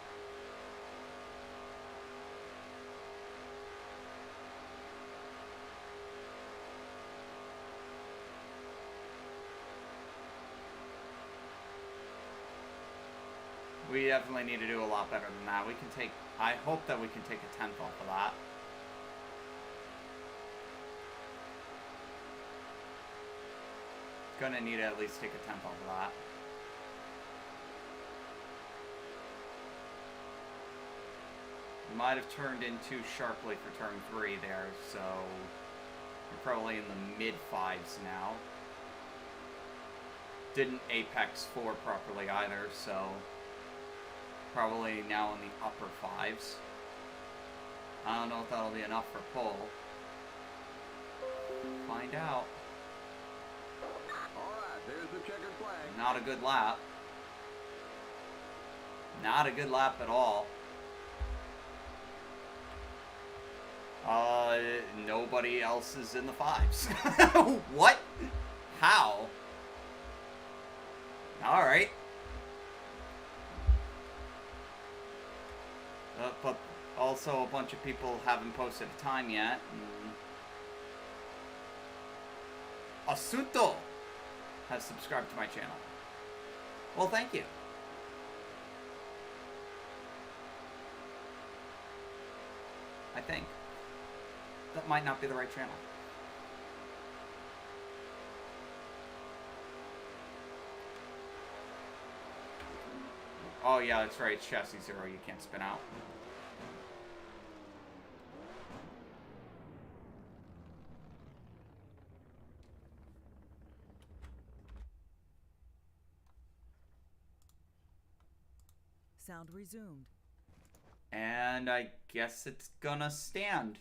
We definitely need to do a lot better than that. We can take, I hope that we can take a 10th off of that. Gonna need to at least take a 10th off of that. Might have turned in too sharply for turn 3 there, so we're probably in the mid-5s now. Didn't apex 4 properly either, so probably now in the upper 5s. I don't know if that'll be enough for pole. Find out. Alright, there's the checkered flag. Not a good lap. Not a good lap at all. Nobody else is in the 5s. What? How? Alright. But also a bunch of people haven't posted a time yet. Asunto has subscribed to my channel. Well, thank you. I think. That might not be the right channel. Oh yeah, that's right, it's chassis 0, you can't spin out. Sound resumed. And I guess it's gonna stand.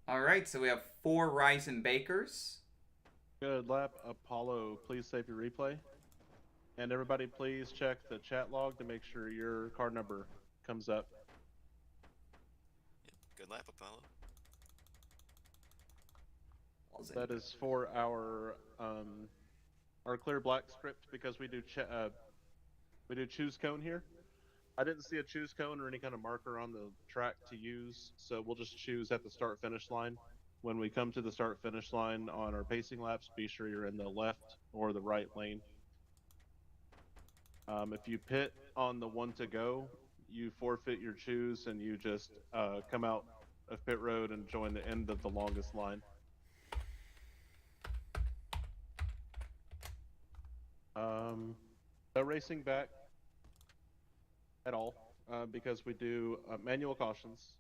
Alright, so we have 4 Ryzen Bakers. Good lap, Apollo. Please save your replay. And everybody, please check the chat log to make sure your car number comes up. Yep. Good lap, Apollo. That is for our clear black script because we do choose cone here. I didn't see a choose cone or any kind of marker on the track to use, so we'll just choose at the start finish line. When we come to the start finish line on our pacing laps, be sure you're in the left or the right lane. If you pit on the 1 to go, you forfeit your choose and you just come out of pit road and join the end of the longest line. No racing back at all because we do manual cautions.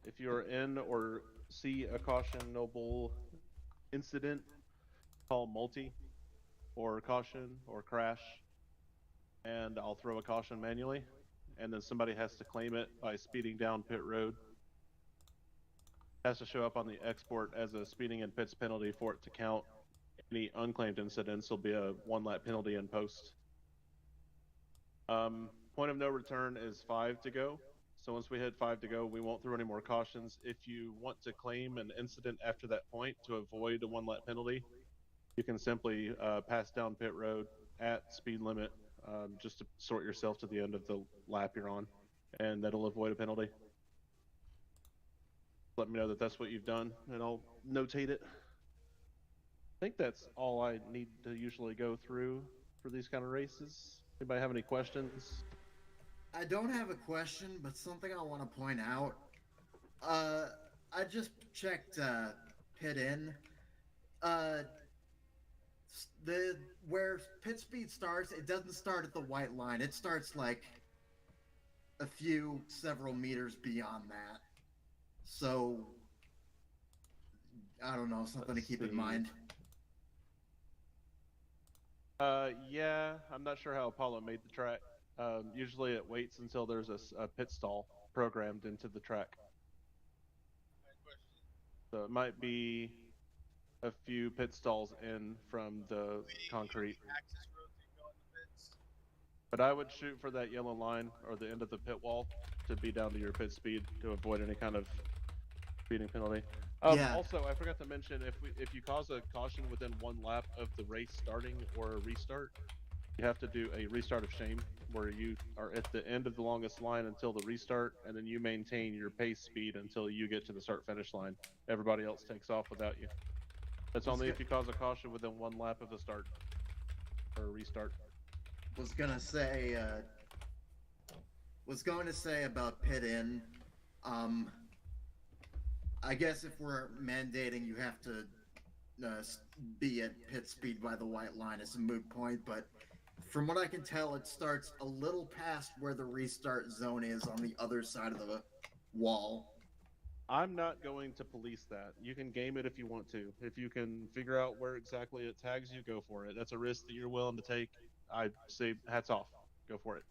If you're in or see a cautionable incident, call multi or caution or crash, and I'll throw a caution manually, and then somebody has to claim it by speeding down pit road. It has to show up on the export as a speeding in pits penalty for it to count. Any unclaimed incidents will be a 1 lap penalty in post. Point of no return is 5 to go. So once we hit 5 to go, we won't throw any more cautions. If you want to claim an incident after that point to avoid a 1 lap penalty, you can simply pass down pit road at speed limit just to sort yourself to the end of the lap you're on, and that'll avoid a penalty. Let me know that that's what you've done, and I'll notate it. I think that's all I need to usually go through for these kind of races. Anybody have any questions? I don't have a question, but something I want to point out. I just checked pit in. Where pit speed starts, it doesn't start at the white line. It starts like several meters beyond that. So, I don't know, something to keep in mind. Yeah, I'm not sure how Apollo made the track. Usually it waits until there's a pit stall programmed into the track. So it might be a few pit stalls in from the concrete. But I would shoot for that yellow line or the end of the pit wall to be down to your pit speed to avoid any kind of speeding penalty. Yeah. Also, I forgot to mention, if you cause a caution within 1 lap of the race starting or a restart, you have to do a restart of shame, where you are at the end of the longest line until the restart, and then you maintain your pace speed until you get to the start-finish line. Everybody else takes off without you. That's only if you cause a caution within 1 lap of the start or a restart. Was going to say about pit in. I guess if we're mandating you have to be at pit speed by the white line, it's a moot point, but from what I can tell, it starts a little past where the restart zone is on the other side of the wall. I'm not going to police that. You can game it if you want to. If you can figure out where exactly it tags you, go for it. That's a risk that you're willing to take. I say hats off. Go for it.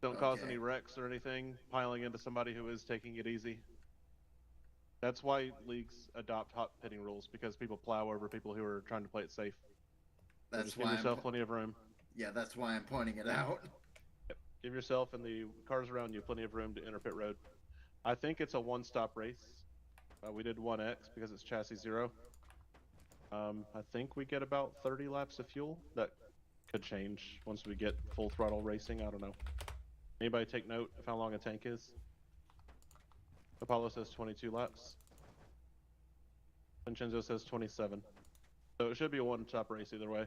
Don't cause any wrecks or anything, piling into somebody who is taking it easy. That's why leagues adopt hot pitting rules, because people plow over people who are trying to play it safe. So That's just give why yourself plenty of room. Yeah, that's why I'm pointing it out. Yep. Give yourself and the cars around you plenty of room to enter pit road. I think it's a one-stop race. We did 1X because it's chassis 0. I think we get about 30 laps of fuel. That could change once we get full throttle racing. I don't know. Anybody take note of how long a tank is? Apollo says 22 laps. Vincenzo says 27. So it should be a one-stop race either way.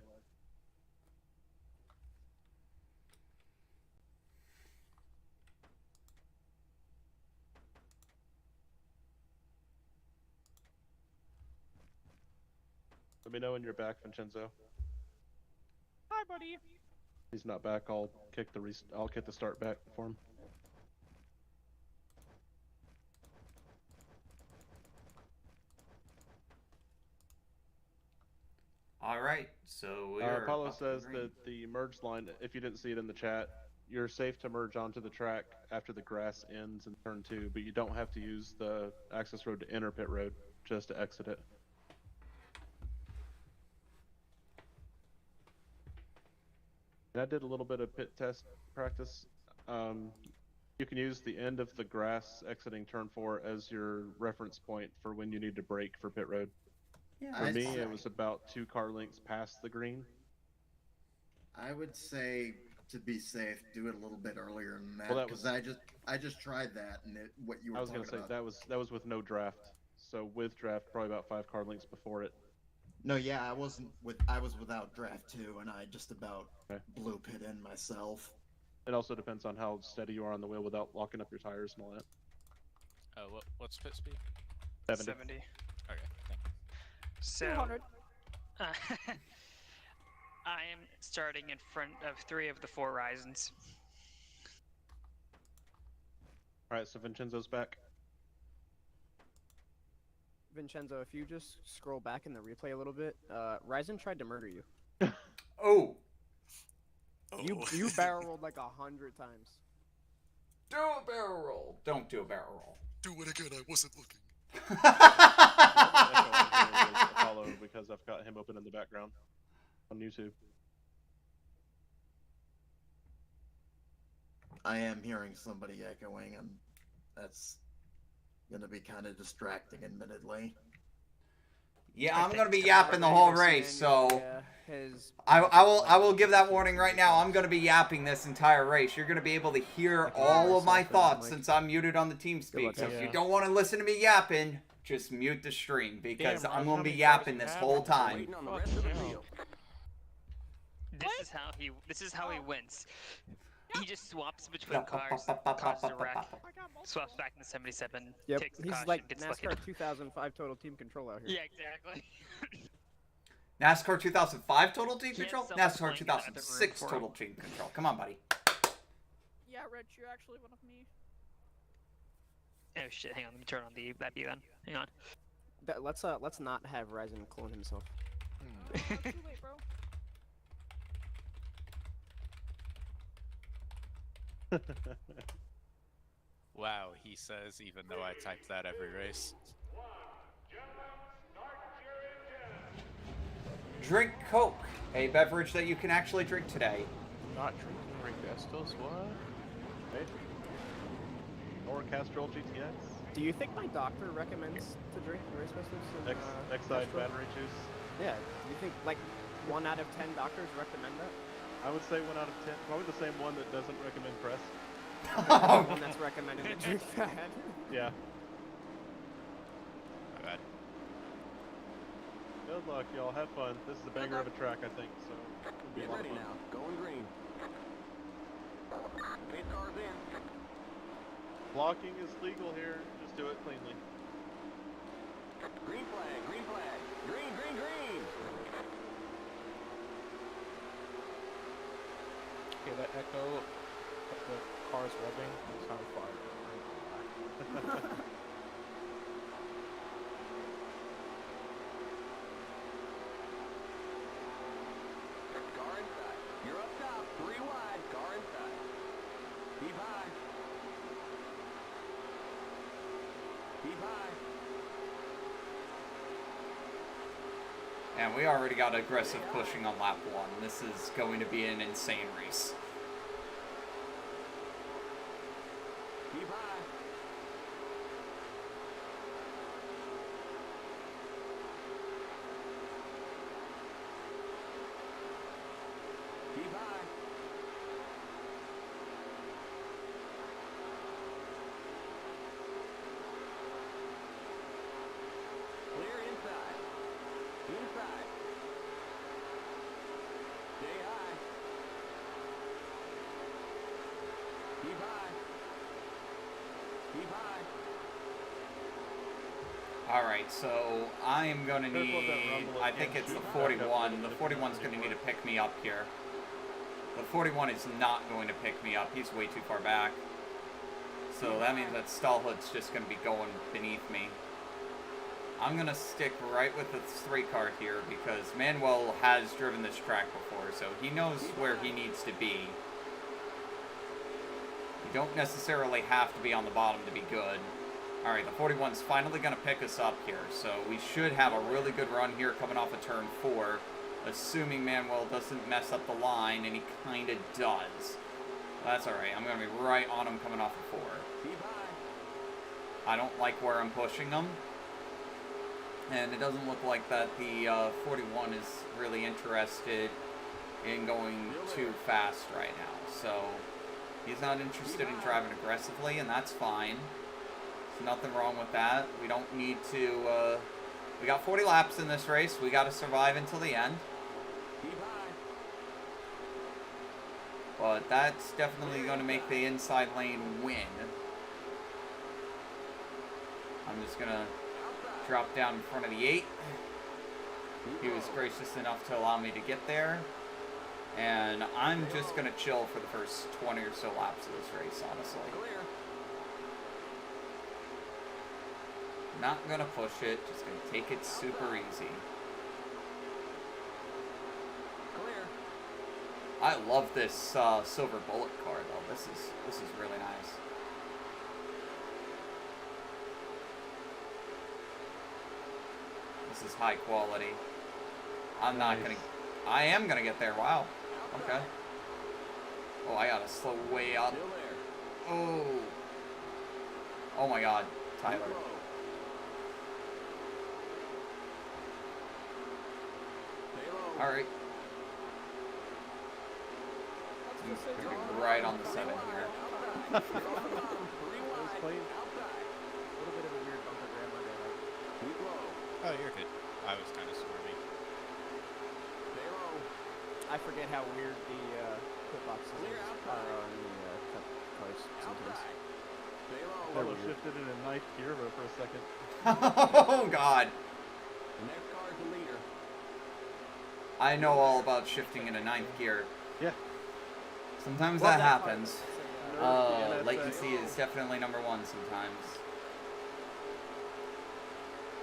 Let me know when you're back, Vincenzo. Hi, buddy. He's not back. I'll kick the start back for him. All right, so we are. Apollo says that the merge line, if you didn't see it in the chat, you're safe to merge onto the track after the grass ends in turn 2, but you don't have to use the access road to enter pit road, just to exit it. And I did a little bit of pit test practice. You can use the end of the grass exiting turn 4 as your reference point for when you need to brake for pit road. Yeah, for me, it was about 2 car lengths past the green. I would say, to be safe, do it a little bit earlier than that. Well, that because was- I just tried that, and what you were I was talking gonna say about. that was with no draft. So with draft, probably about 5 car lengths before it. No, yeah, I was without draft too, and I just about blew pit in myself. It also depends on how steady you are on the wheel without locking up your tires and all that. What's pit speed? 70. Okay, thank you. So, 200. I am starting in front of 3 of the 4 Ryzens. Alright, so Vincenzo's back. Vincenzo, if you just scroll back in the replay a little bit, Ryzen tried to murder you. Oh! You barrel rolled like 100 times. Do a barrel roll. Don't do a barrel roll. Do it again, I wasn't looking. Apollo, because I've got him open in the background on YouTube. I am hearing somebody echoing, and that's gonna be kind of distracting, admittedly. Yeah, I'm gonna be yapping the whole race, so Yeah, I will give that warning right now. I'm gonna be yapping this entire race. You're gonna be able to hear all of my thoughts since I'm muted on the TeamSpeak. So if you don't want to listen to me yapping, just mute the stream because I'm gonna be yapping this whole time. This is how he wins. He just swaps between cars, causes a wreck, swaps back in the 77, Yep, takes the he's caution, like gets NASCAR lucky. 2005 Total Team Control out here. Yeah, exactly. NASCAR 2005 Total Team He had Control? someone NASCAR playing in the other room 2006 for Total him. Team Control. Come on, buddy. Yeah, not Rich. You're actually one of me. Oh shit! Hang on, let me turn on that view then. Hang on. Let's not have Ryzen clone himself. Too late, bro. Wow, he says, even though I type that every race. Drink Coke, a beverage that you can actually drink today. Not drinking Regestos, what? Hey. Or Castrol GTX. Do you think my doctor recommends to drink race message? Exide battery juice. Yeah. Do you think like 1 out of 10 doctors recommend that? I would say 1 out of 10. Probably the same one that doesn't recommend press. The one that's recommended to drink that. Yeah. My bad. Good luck, y'all. Have fun. This is a banger of a track, I think. So. Get ready now. Going green. 8 cars in. Blocking is legal here. Just do it cleanly. Green flag. Green flag. Green, green, green. Okay, that echo of the cars rubbing sounds fire. Car inside. You're up top. 3 wide. Car inside. Keep high. Keep high. And we already got aggressive pushing on lap 1. This is going to be an insane race. Keep high. Keep high. Clear inside. Inside. Stay high. Keep high. Keep high. Alright, so I am going to need, I think it's the 41. The 41's going to need to pick me up here. The 41 is not going to pick me up. He's way too far back. So that means that Stallhood's just going to be going beneath me. I'm going to stick right with the 3 car here because Manuel has driven this track before, so he knows where he needs to be. You don't necessarily have to be on the bottom to be good. Alright, the 41's finally going to pick us up here, so we should have a really good run here coming off of turn 4, assuming Manuel doesn't mess up the line, and he kind of does. That's alright, I'm going to be right on him coming off of 4. I don't like where I'm pushing him, and it doesn't look like that the 41 is really interested in going too fast right now, so he's not interested in driving aggressively, and that's fine. Nothing wrong with that. We don't need to, we got 40 laps in this race. We got to survive until the end. But that's definitely going to make the inside lane win. I'm just going to drop down in front of the 8. He was gracious enough to allow me to get there. And I'm just going to chill for the first 20 or so laps of this race, honestly. Not gonna push it, just gonna take it super easy. Clear. I love this silver bullet car though. This is really nice. This is high quality. I am gonna get there. Wow. Okay. Oh, I gotta slow way up. Oh. Oh my God, Tyler. Alright. Right on the 7 here. A little bit of a weird bumper grab on there. Oh, you're good. I was kind of swarmy. I forget how weird the pit boxes are on the cup cars sometimes. Polo shifted in a 9th gear for a second. Oh God. The next car is the leader. I know all about shifting in a 9th gear. Yeah. Sometimes that happens. No, Latency is definitely number one sometimes.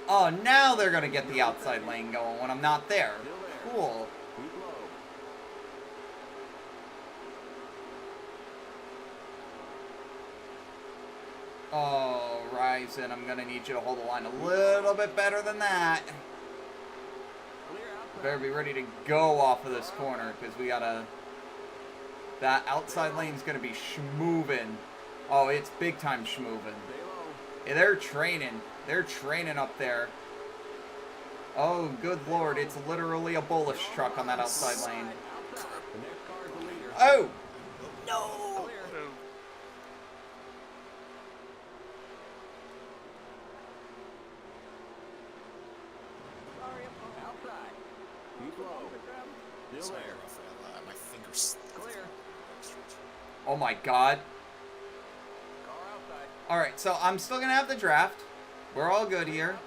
Oh, now they're going to get the outside lane going when I'm not there. Cool. Oh, Ryzen, I'm going to need you to hold the line a little bit better than that. Better be ready to go off of this corner because we got to... That outside lane's going to be schmoovin'. Oh, it's big time schmoovin'. Yeah, they're training. They're training up there. Oh, good lord. It's literally a bullish truck on that outside lane. Oh! No! Sorry, Raphael. My fingers. Clear. Oh my god. Alright, so I'm still going to have the draft. We're all good here.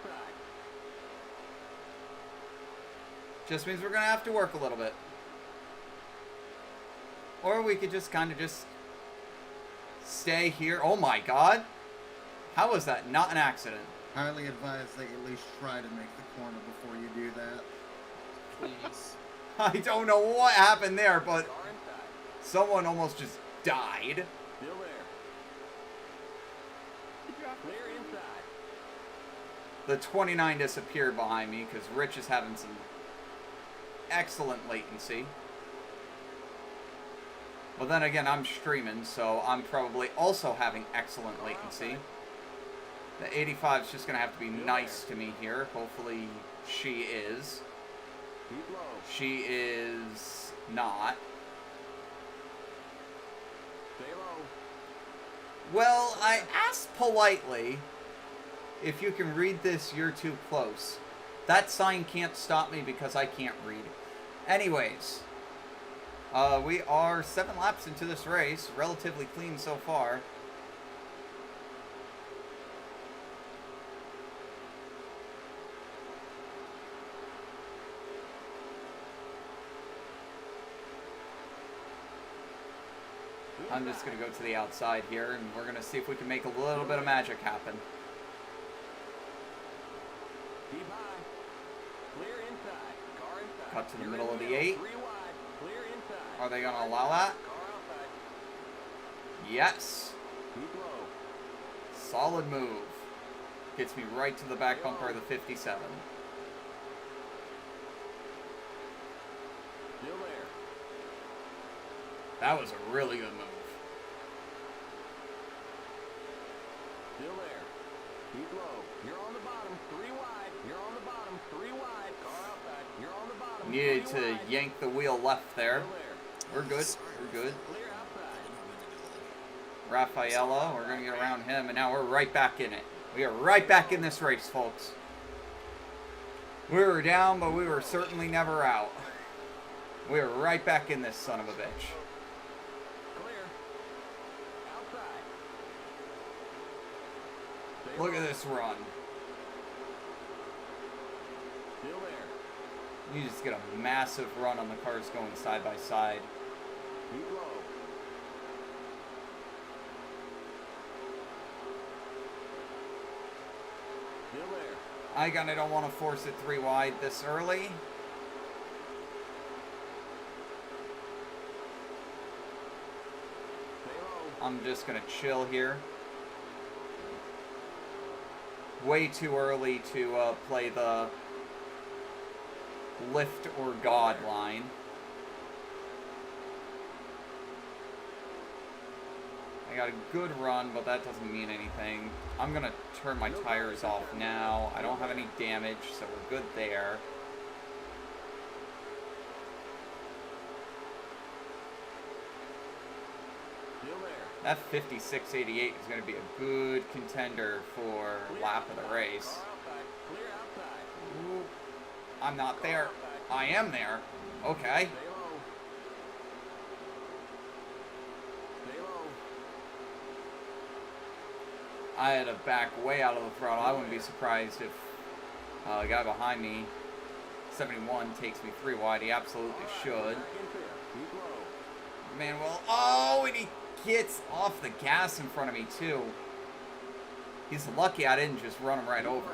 Just means we're going to have to work a little bit. Or we could just kind of just stay here. Oh my god. How was that not an accident? Highly advised that you at least try to make the corner before you do that. Please. I don't know what happened there, but someone almost just died. Still there. Clear inside. The 29 disappeared behind me because Rich is having some excellent latency But then again, I'm streaming, so I'm probably also having excellent latency. The 85 is just going to have to be nice to me here. Hopefully she is. She is not. Stay low. Well, I asked politely if you can read this, you're too close. That sign can't stop me because I can't read. Anyways, we are 7 laps into this race, relatively clean so far. I'm just going to go to the outside here, and we're going to see if we can make a little bit of magic happen. Keep high. Clear inside. Car inside. Cut to the middle of the 8. 3 wide. Clear inside. Are they going to allow that? Car outside. Yes. Keep low. Solid move. Gets me right to the back bumper of the 57. Still there. That was a really good move. Still there. Keep low. You're on the bottom. 3 wide. You're on the bottom. 3 wide. Car outside. You're on the bottom. Needed 3 to wide. yank the wheel left there. Still there. We're good. We're good. Clear outside. Raffaella, we're going to get around him, and now we're right back in it. We are right back in this race, folks. We were down, but we were certainly never out. We are right back in this son of a bitch. Clear. Outside. Stay Look low. at this run. Still there. You just get a massive run on the cars going side by side. Keep low. Still there. I kind of don't want to force it 3 wide this early. Stay low. I'm just going to chill here. Way too early to play the lift or God line. I got a good run, but that doesn't mean anything. I'm going to turn my tires off now. I don't have any damage, so we're good there. Still there. That 5688 is going to be a good contender for lap of the race. Car outside. Clear outside. Ooh, I'm not there. I am there. Okay. Stay low. Stay low. I had to back way out of the throttle. I wouldn't be surprised if the guy behind me, 71, takes me 3 wide. He absolutely should. Back in fifth. Keep low. Manuel. Oh, and he gets off the gas in front of me, too. He's lucky I didn't just run him right over.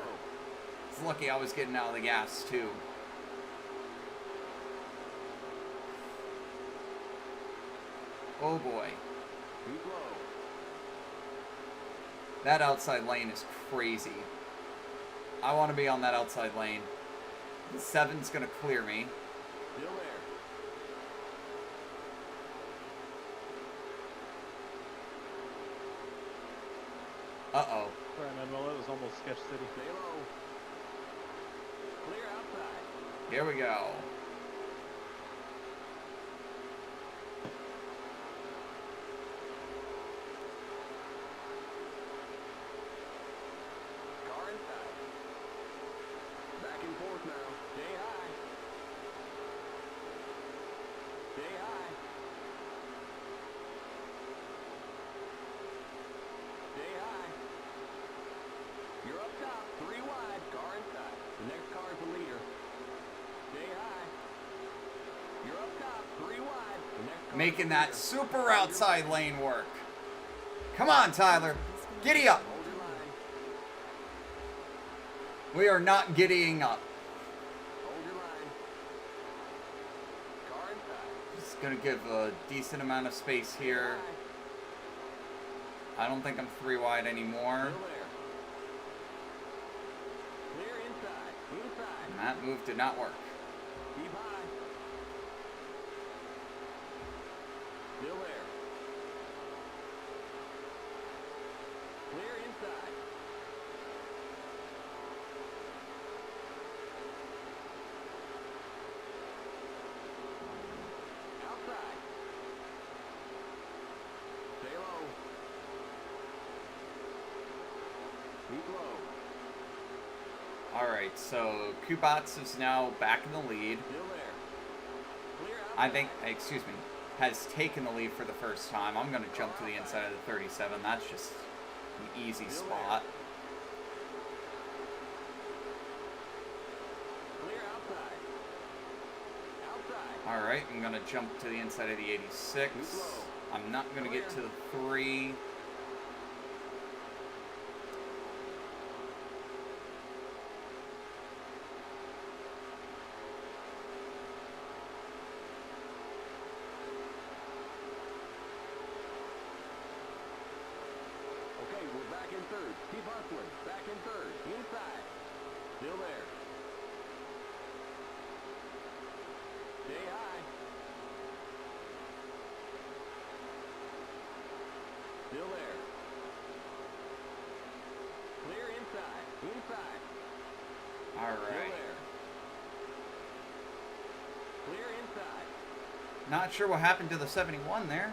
He's lucky I was getting out of the gas, too. Oh, boy. That outside lane is crazy. I want to be on that outside lane. The 7's going to clear me. Still there. Uh-oh. Sorry, Manuel, it was almost Sketch City. Stay low. Clear outside. Here we go. Car inside. Back and forth now. Stay high. Stay high. Stay high. You're up top. 3 wide. Car inside. The next car is the leader. Stay high. You're up top. 3 wide. The next car Making is the that leader. super outside lane work. Come on, Tyler. Giddy up. Hold your line. We are not giddying up. Hold your line. Car inside. Just gonna give a decent amount of space here. I don't think I'm 3 wide anymore. Still there. Clear inside. Inside. And that move did not work. Keep high. Still there. Clear inside. Outside. Stay low. Keep low. Alright, so Kubats is now back in the lead. Still there. Clear outside. I think, excuse me, has taken the lead for the first time. I'm going to jump to the inside of the 37. That's just an easy spot. Clear outside. Outside. Alright, I'm going to jump to the inside of the 86. I'm not going to get to the 3. Okay, we're back in third. Keep hustling. Back in third. Inside. Still there. Stay high. Still there. Clear inside. Inside. Still Alright. there. Clear inside. Not sure what happened to the 71 there.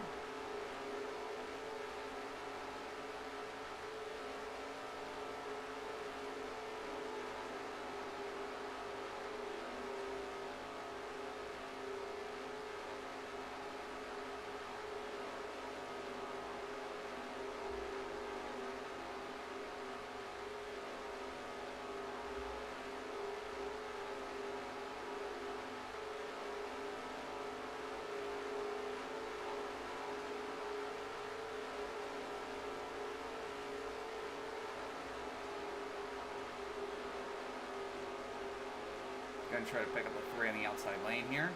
Gonna try to pick up a 3 on the outside lane here.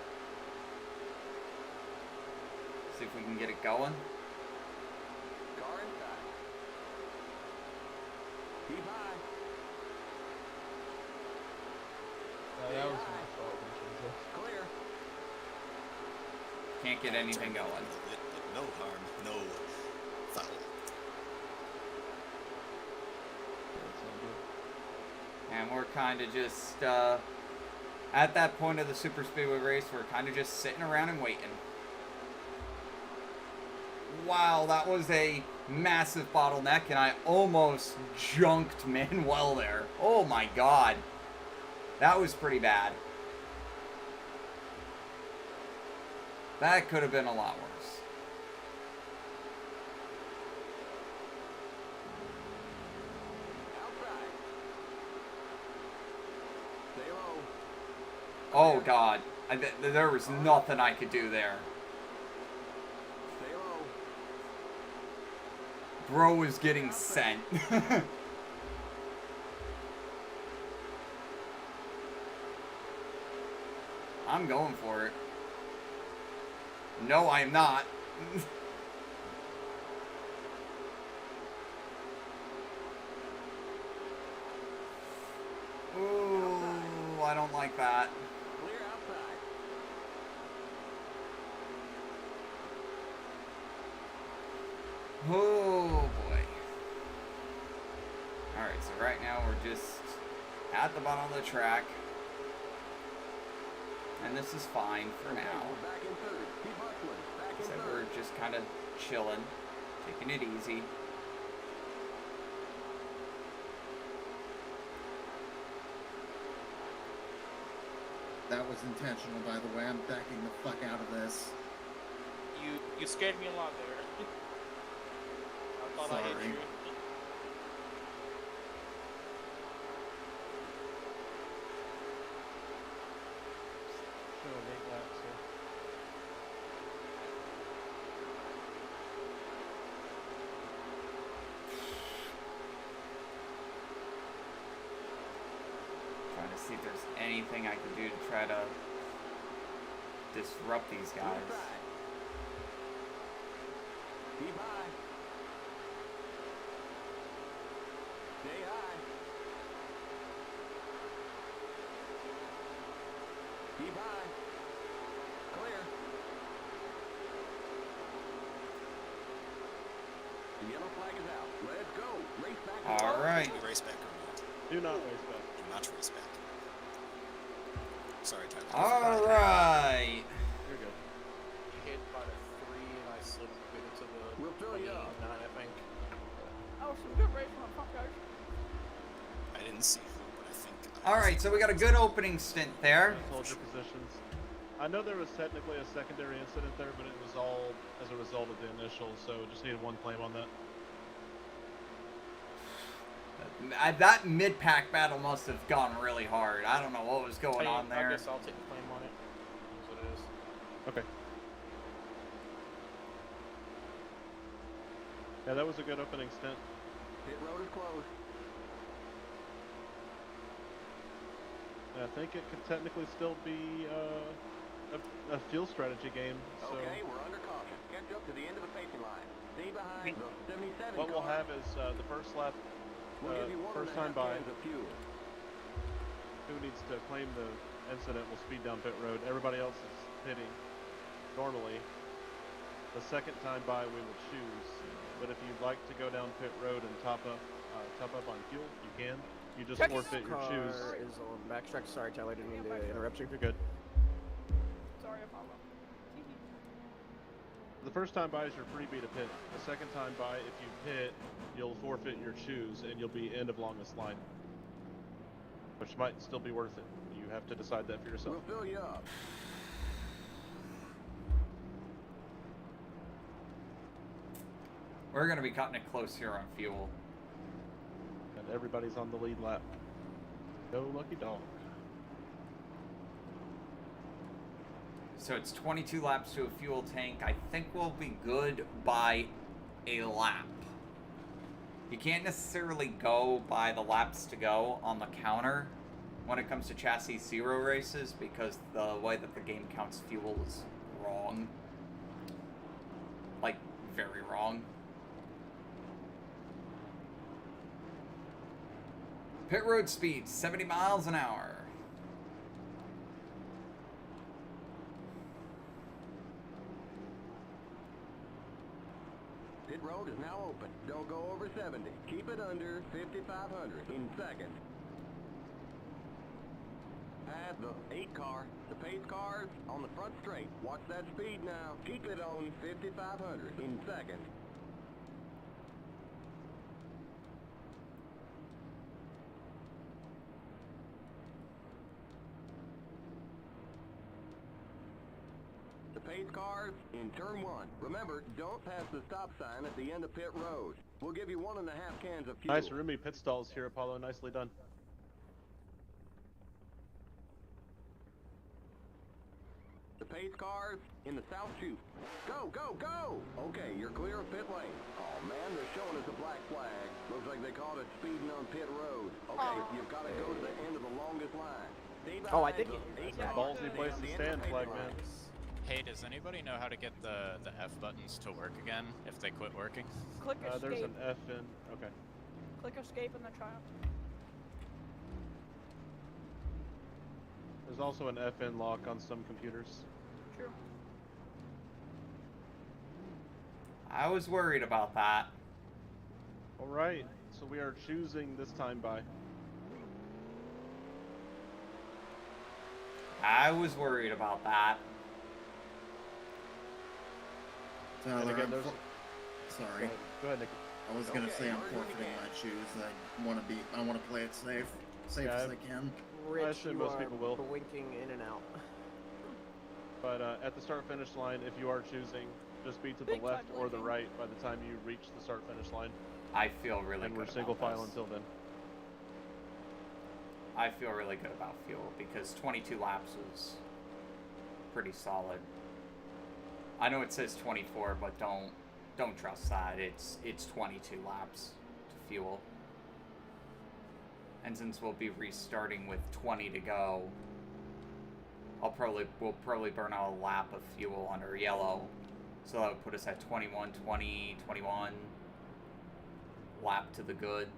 See if we can get it going. Car inside. Keep high. That was my fault. Clear. Can't get anything going. No harm, no foul. And we're kind of just, at that point of the Super Speedway race, we're kind of just sitting around and waiting. Wow, that was a massive bottleneck, and I almost junked Manuel there. Oh my god. That was pretty bad. That could have been a lot worse. Outside. Stay low. Oh god. There was nothing I could do there. Stay low. Bro is getting sent. I'm going for it. No, I am not. Ooh, I don't like that. Clear outside. Oh boy. Alright, so right now we're just at the bottom of the track. And this is fine for now. Back in third. Keep hustling. Back in So third. we're just kind of chilling, taking it easy. That was intentional, by the way. I'm backing the fuck out of this. You scared me a lot there. I thought I hit Sorry. you. Show 8 laps here. Trying to see if there's anything I can do to try to disrupt these guys. Keep high. Stay high. Keep high. Clear. The yellow flag is out. Let's go. Race back. All right. Do we race back or not? Do not race back. Do not race back. Sorry, Tyler. All right. You're good. You hit by the 3 and I slipped a bit into the We'll fill you up. 9, I think. That was some good racing on fuck guys. I didn't see who, but I think. All right, so we got a good opening stint there. Hold your positions. I know there was technically a secondary incident there, but it was all as a result of the initial, so just needed one claim on that. That mid-pack battle must have gone really hard. I don't know what was going Hey, on I there. guess I'll take the claim on it. That's what it is. Okay. Yeah, that was a good opening stint. Pit road is closed. And I think it could technically still be a fuel strategy game. So Okay, we're under caution. Catch up to the end of the pacing line. Stay behind the 77 what we'll car. have is the first lap, We'll give you 1.5 first time by, cans of fuel. who needs to claim the incident will speed down pit road. Everybody else is pitting normally. The second time by we will choose. But if you'd like to go down pit road and top up on fuel, you can. You just forfeit your choose. Car is on backtrack. Sorry, Tyler, didn't mean to interrupt you. You're good. Sorry, Apollo. The first time by is your freebie to pit. The second time by, if you pit, you'll forfeit your choose and you'll be end of longest line. Which might still be worth it. You have to decide that for yourself. We'll fill you up. We're going to be cutting it close here on fuel. And everybody's on the lead lap. Go lucky dog. So it's 22 laps to a fuel tank. I think we'll be good by a lap. You can't necessarily go by the laps to go on the counter when it comes to chassis zero races because the way that the game counts fuel is wrong. Like, very wrong. Pit road speed, 70 miles an hour. Pit road is now open. Don't go over 70. Keep it under 5,500 in seconds. Pass the 8 car. The pace cars on the front straight. Watch that speed now. Keep it on 5,500 in seconds. The pace cars in turn 1. Remember, don't pass the stop sign at the end of pit road. We'll give you 1.5 cans of fuel. Nice roomy pit stalls here, Apollo. Nicely done. The pace cars in the south chute. Go, go, go! Okay, you're clear of pit lane. Oh man, they're showing us a black flag. Looks like they called it speeding on pit road. Okay, you've got to go to the end of the longest line. Oh, I did get It's a ballsy place to stand, Flagman. Hey, does anybody know how to get the F buttons to work again if they quit working? Click escape. There's an F in. Okay. Click escape and then try it. There's also an FN lock on some computers. True. I was worried about that. Alright, so we are choosing this time by. I was worried about that. And Tyler, again, there's... sorry. Go ahead, Nick. I was gonna say I'm forfeiting my choose. I want to play it safe as I can. I Rich, assume you most are people will. blinking in and out. But at the start-finish line, if you are choosing, just be to the left or the right by the time you reach the start-finish line. I feel really and good we're single about file this. until then. I feel really good about fuel because 22 laps is pretty solid. I know it says 24, but don't trust that. It's 22 laps to fuel. And since we'll be restarting with 20 to go, we'll probably burn out a lap of fuel under yellow. So that would put us at 21, 20, 21 lap to the good.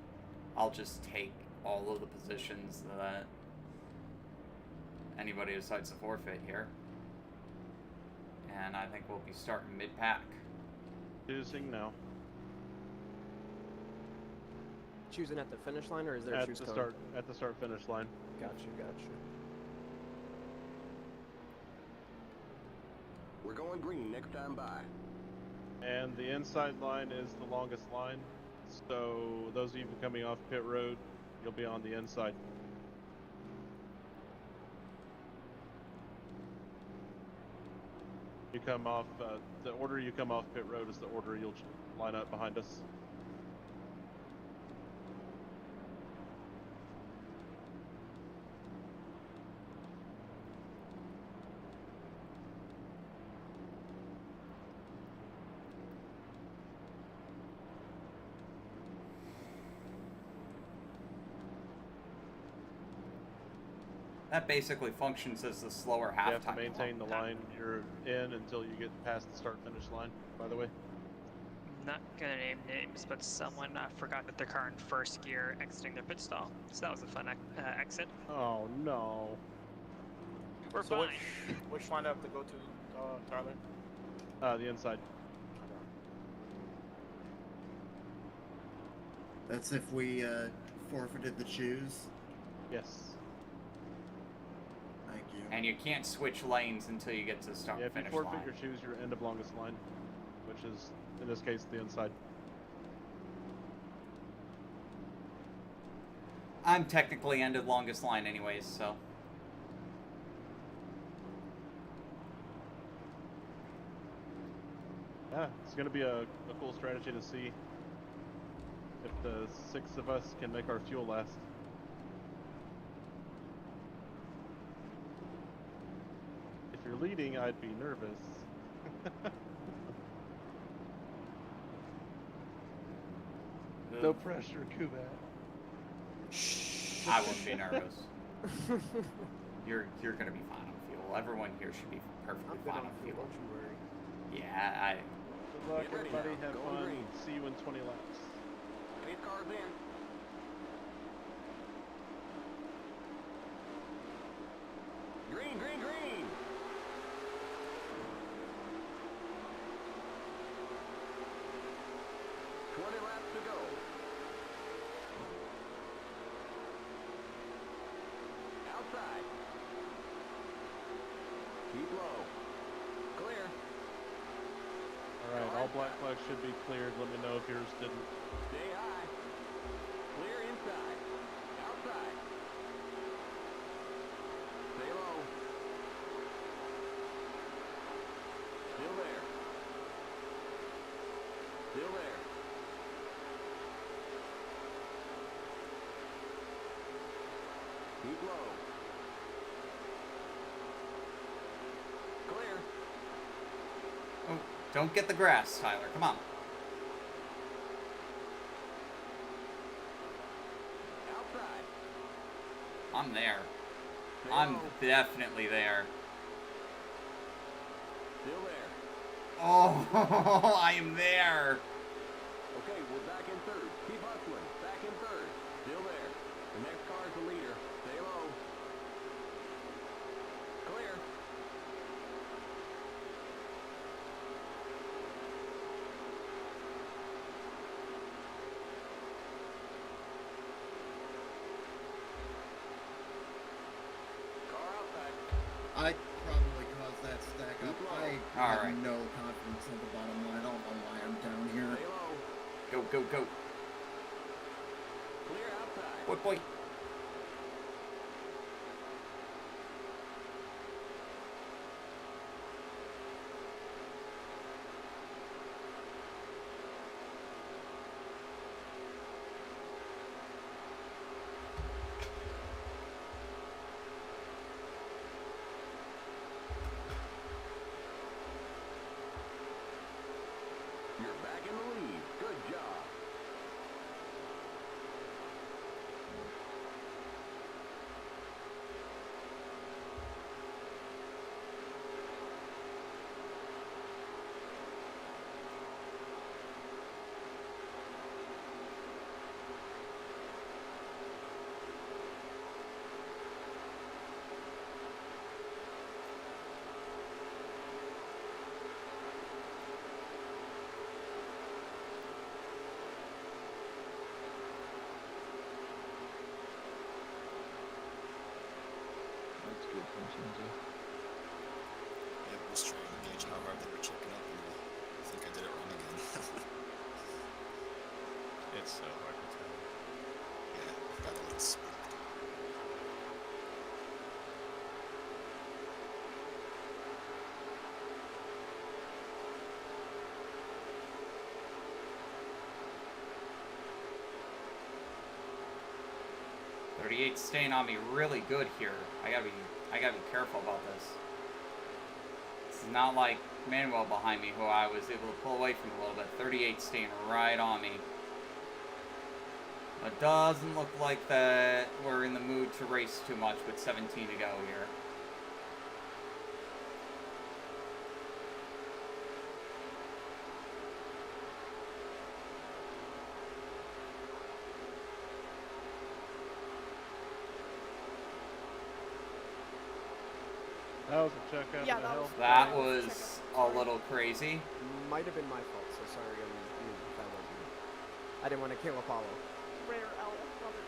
I'll just take all of the positions that anybody decides to forfeit here. And I think we'll be starting mid-pack. Choosing now. Choosing at the finish line, or is there a choose code? At the start-finish line. Gotcha. We're going green next time by. And the inside line is the longest line. So those of you coming off pit road, you'll be on the inside. You come off, the order you come off pit road is the order you'll line up behind us. That basically functions as the slower halftime. You have to maintain the line you're in until you get past the start-finish line, by the way. Not gonna name names, but someone forgot that their car in first gear exiting their pit stall. So that was a fun exit. Oh no. We're so fine. Which line do I have to go to, Tyler? The inside. That's if we forfeited the choose. Yes. Thank you. And you can't switch lanes until you get to the start If you finish forfeit line. your choose, you're end of longest line, which is, in this case, the inside. I'm technically ended longest line anyways, so. Yeah, it's going to be a cool strategy to see if the 6 of us can make our fuel last. If you're leading, I'd be nervous. No pressure, Kubat. I wouldn't be nervous. You're gonna be fine on fuel. Everyone here should be perfectly fine on fuel. Don't you worry. Yeah, Good luck, Get ready everybody. now. Have Going fun. green. See you in 20 laps. Pace cars in. Green, green, green! Laps to go. Outside. Keep low. Clear. Alright, all black flags should be cleared. Let me know if yours didn't. Stay high. Clear inside. Outside. Stay low. Still there. Still there. Keep low. Clear. Don't get the grass, Tyler. Come on. Outside. I'm there. I'm definitely there. Still there. Oh, I am there. Okay, we're back in third. Keep hustling. Back in third. Still there. The next car is the leader. Stay low. Clear. Car outside. I probably caused that stack up. I have Alright. no confidence in the bottom line. I don't know why I'm down here. Stay low. Go, go, go. Clear outside. Boy, boy. You're back in the lead. Good job. That's good from Shinji. Yeah, I was trying to gauge how hard they were checking up, and I think I did it wrong again. It's so hard to tell. Yeah, got a little spooked. Staying on me really good here. I gotta be careful about this. It's not like Manuel behind me, who I was able to pull away from a little bit. 38 staying right on me. It doesn't look like that we're in the mood to race too much with 17 to go here. That was a check out Yeah, of the that hell. was- That was a little crazy. Might have been my fault, so sorry if that was me. I didn't want to kill Apollo. Rare L. Robert.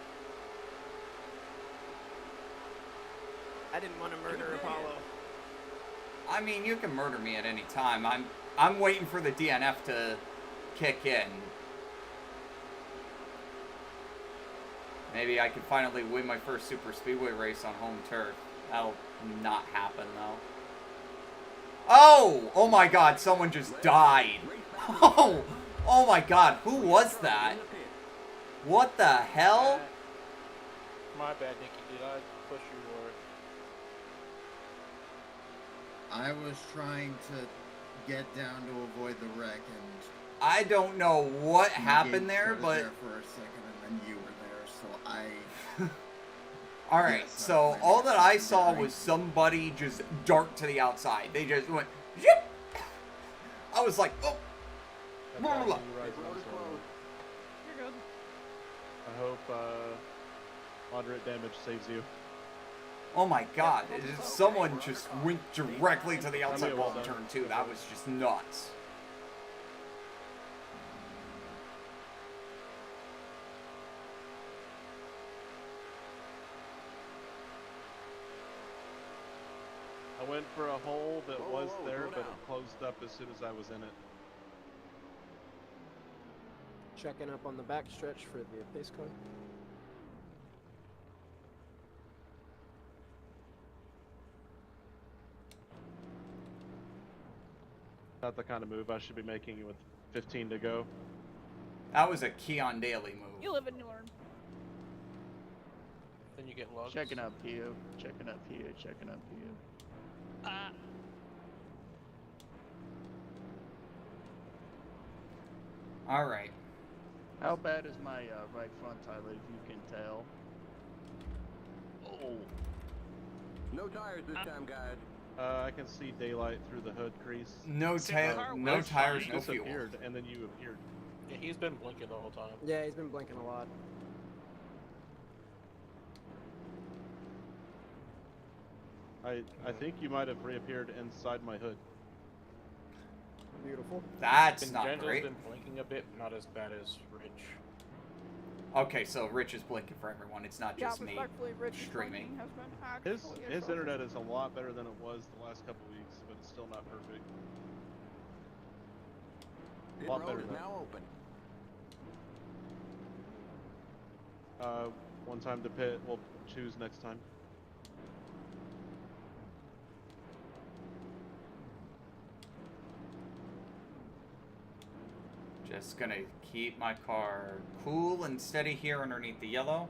I didn't want to murder Apollo. I mean, you can murder me at any time. I'm waiting for the DNF to kick in. Maybe I can finally win my first SuperSpeedway race on home turf. That'll not happen, though. Oh! Oh my god, someone just died. Oh! Oh my god, who was that? What the hell? My bad, Nikki. Did I push you or? I was trying to get down to avoid the wreck, and I don't know what happened engaged. there, I was but... there for a second, and then you were there, so I... Alright, Yes, so all that I saw was somebody just dart to the outside. They just went, yip! I was like, oh! Blah, blah, blah. You're good. I hope moderate damage saves you. Oh my god, someone just went directly to the outside wall of turn 2. That was just nuts. I went for a hole that was there, but it closed up as soon as I was in it. Checking up on the backstretch for the pace car. Not the kind of move I should be making with 15 to go. That was a Keon Daly move. You live in New Orleans. Then you get logged. Checking up here, checking up here, checking up here. All right. How bad is my right front, Tyler, if you can tell? Oh. No tires this time, guys. I can see daylight through the hood crease. No, no tires, no fuel. Disappeared, and then you appeared. Yeah, he's been blinking the whole time. Yeah, he's been blinking a lot. I think you might have reappeared inside my hood. Beautiful. That's Ben not Gendel's great. been blinking a bit, not as bad as Rich. Okay, so Rich is blinking for everyone. It's not just me streaming. His internet is a lot better than it was the last couple weeks, but it's still not perfect. A lot better is though. now open. One time to pit, we'll choose next time. Just gonna keep my car cool and steady here underneath the yellow.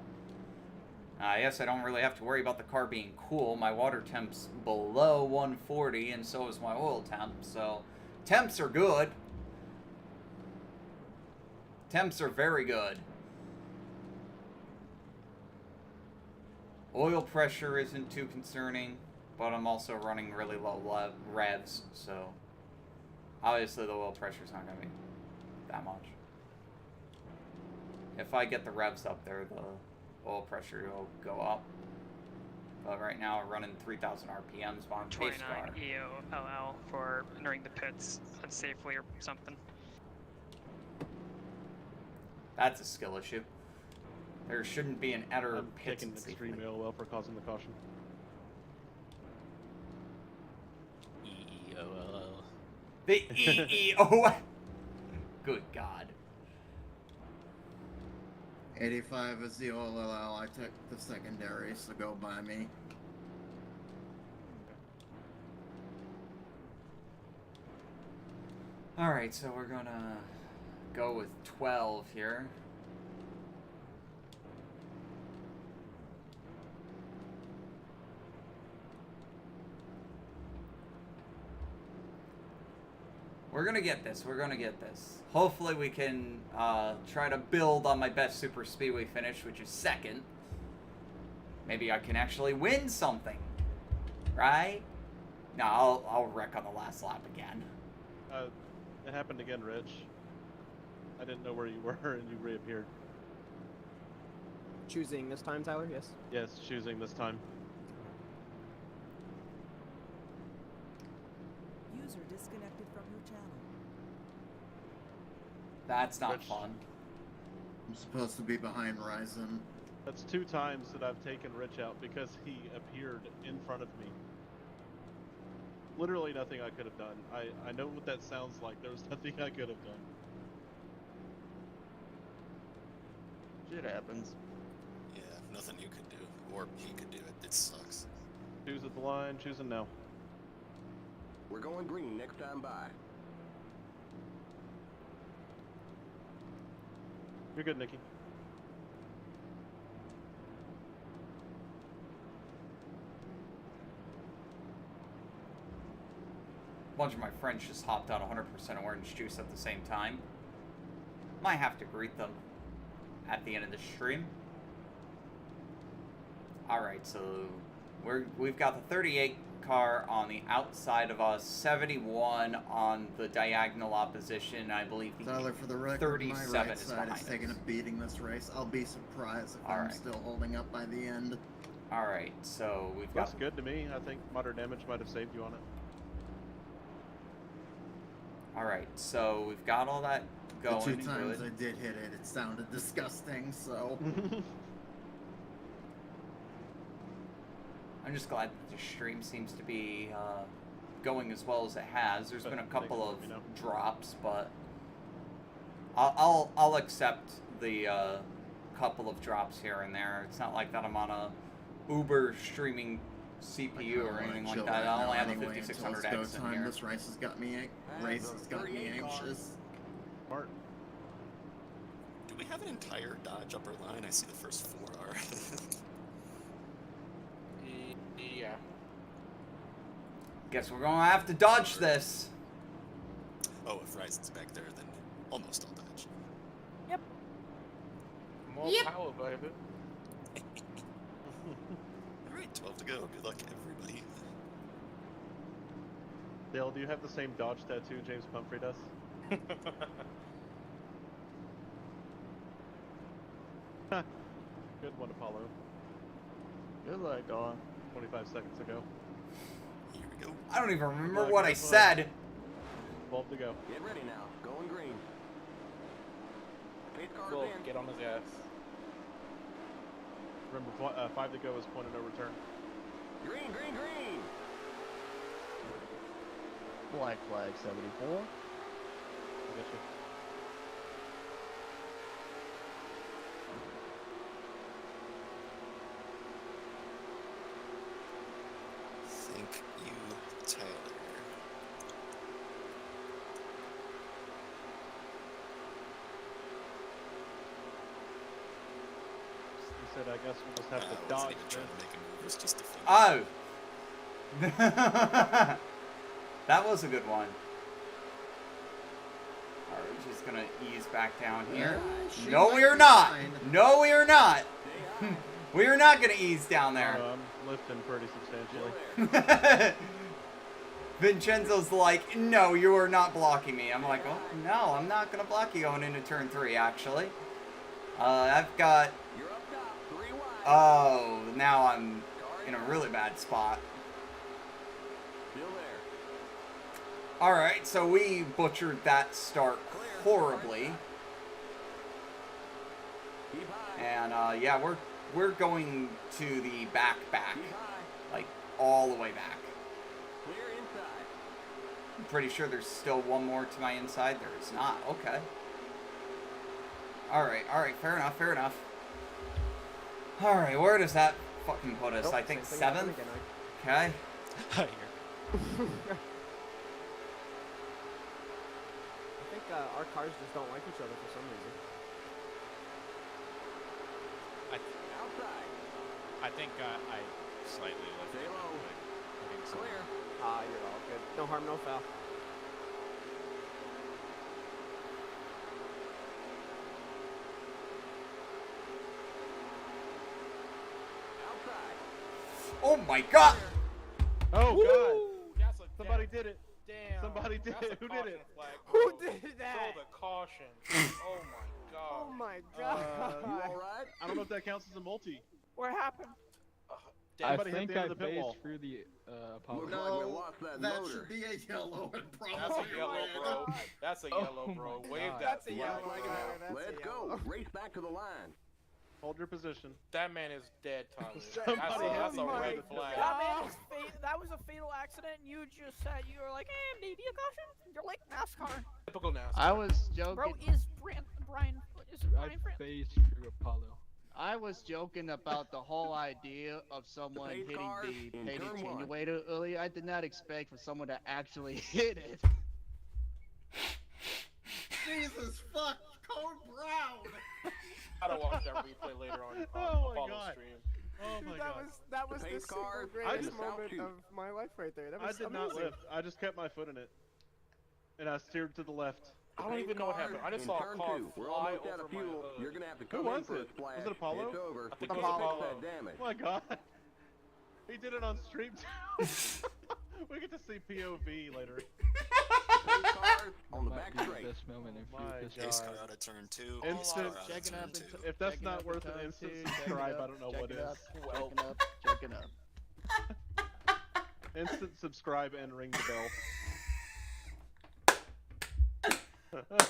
Yes, I don't really have to worry about the car being cool. My water temp's below 140, and so is my oil temp, so temps are good. Temps are very good. Oil pressure isn't too concerning, but I'm also running really low revs, so obviously the oil pressure's not going to be that much. If I get the revs up there, the oil pressure will go up. But right now we're running 3,000 RPMs on pace car. 29 EOLL for entering the pits unsafely or something. That's a skill issue. There shouldn't be an enter pits Taking extreme AOL for causing the caution. EEOLL. The EEO. Good God. 85 is the OLL. I took the secondary, so go by me. Alright, so we're gonna go with 12 here. We're gonna get this. We're gonna get this. Hopefully we can try to build on my best Super Speedway finish, which is second. Maybe I can actually win something, right? No, I'll wreck on the last lap again. It happened again, Rich. I didn't know where you were, and you reappeared. Choosing this time, Tyler? Yes. Yes, choosing this time. User disconnected from your channel. That's not Rich. fun. I'm supposed to be behind Ryzen. That's 2 times that I've taken Rich out because he appeared in front of me. Literally nothing I could have done. I know what that sounds like. There was nothing I could have done. Shit happens. Yeah, nothing you could do, or he could do it. It sucks. Choose at the line, choosing now. We're going green next time by. You're good, Nikki. A bunch of my friends just hopped on 100% orange juice at the same time. Might have to greet them at the end of the stream. Alright, so we've got the 38 car on the outside of us, 71 on the diagonal opposition. I believe the Tyler, for the record, 37 my right is side behind is taking us. a beating this race. I'll be surprised if All I'm right. still holding up by the end. Alright, so we've got That's good to me. I think moderate damage might have saved you on it. Alright, so we've got all that going. The 2 times good. I did hit it, it sounded disgusting, so... I'm just glad that the stream seems to be going as well as it has. There's been a couple of drops, but I'll accept the couple of drops here and there. It's not like that I'm on a Uber streaming CPU or anything like that. I only have a 5600X in here. This race has got me anxious. Smart. Do we have an entire Dodge upper line? I see the first 4 are. Yeah. Guess we're gonna have to dodge this. Oh, if Ryzen's back there, then Almost all patch. Yep. More Yep. power, baby. Alright, 12 to go. Good luck, everybody. Dale, do you have the same Dodge tattoo James Pumphrey does? Good one, Apollo. Good luck, dog. 25 seconds ago. Here we go. I don't even remember Good what luck, I good luck. said. 12 to go. Get ready now. Going green. Pace cars Well, in. get on his ass. Remember, 5 to go is point of no return. Green, green, green. Black flag 74. I got you. Thank you, Tyler. He said, I guess we'll just have to I wasn't dodge even trying to make a move. It was just a few. Oh. That was a good one. Alright, we're just gonna ease back down here. No, we are not. No, we are not. We are not gonna ease down there. I'm lifting pretty substantially. Vincenzo's like, no, you are not blocking me. I'm like, oh, no, I'm not gonna block you going into turn 3, actually. I've got... You're up top. 3 wide. Oh, now I'm in a really bad spot. Still there. Alright, so we butchered that start horribly. Keep high. And, yeah, we're going to the back, Keep high. like, all the way back. Clear inside. I'm pretty sure there's still one more to my inside. There is not. Okay. Alright, fair enough, fair enough. Alright, where does that fucking put us? Nope, I think same thing 7th? again, Okay. Here. I think our cars just don't like each other for some reason. Outside. I think I slightly left Stay it. low. Hitting some- Clear. Ah, you're all good. No harm, no foul. Outside. Oh my god! Oh, Woo! God. That's a Somebody did it. Damn. Somebody did That's it. a Who did caution it? flag, Who bro. did that? Throw the caution. Oh my god. Oh my god. You all right? I don't know if that counts as a multi. What happened? Damn. Somebody hit the end of the pit wall. through the Apollo. Looks like we No, lost that that motor. should be a yellow and That's probably a yellow, red. bro. That's a yellow, bro. my Wave God. that That's a flag. yellow. Flag Yeah, out. that's Let's a go. yellow. Race back to the line. Hold your position. That man is dead, Tyler. Somebody That's hit a me. red Oh flag. That man is that was a fatal accident. And you just said you were like, "Hey, maybe a caution." You're like NASCAR. Typical NASCAR. I was joking. Bro, is Brian? Is it Brian France? phased through Apollo. I was joking about the whole idea of someone pace hitting car the in paid turn 1. attenuator earlier. I did not expect for someone to actually hit it. Jesus fuck, Code Brown. Gotta watch that replay later on Oh my Apollo God. stream. Oh Dude, my that God. was that was the pace car single I greatest just- moment South of my life right there. That I was did not amazing. lift. I just kept my foot in it. And I steered to the left. I don't even know what happened. I just in saw a turn car 2. We're fly almost out over of my fuel. hood. You're gonna have to Who come was in for a it? splash. Was it Apollo? It's over. I think We it was can fix Apollo. that damage. Oh my God. He did it on stream too. We get to see POV later. Pace cars on the back straight. moment Oh my Pace car God. out of turn 2. Instant- Car out of Checking turn up 2. and If that's checking not up worth in an turn instant 2, checking subscribe, up, I don't know what checking is. up, checking up, checking up. Instant subscribe and ring the bell.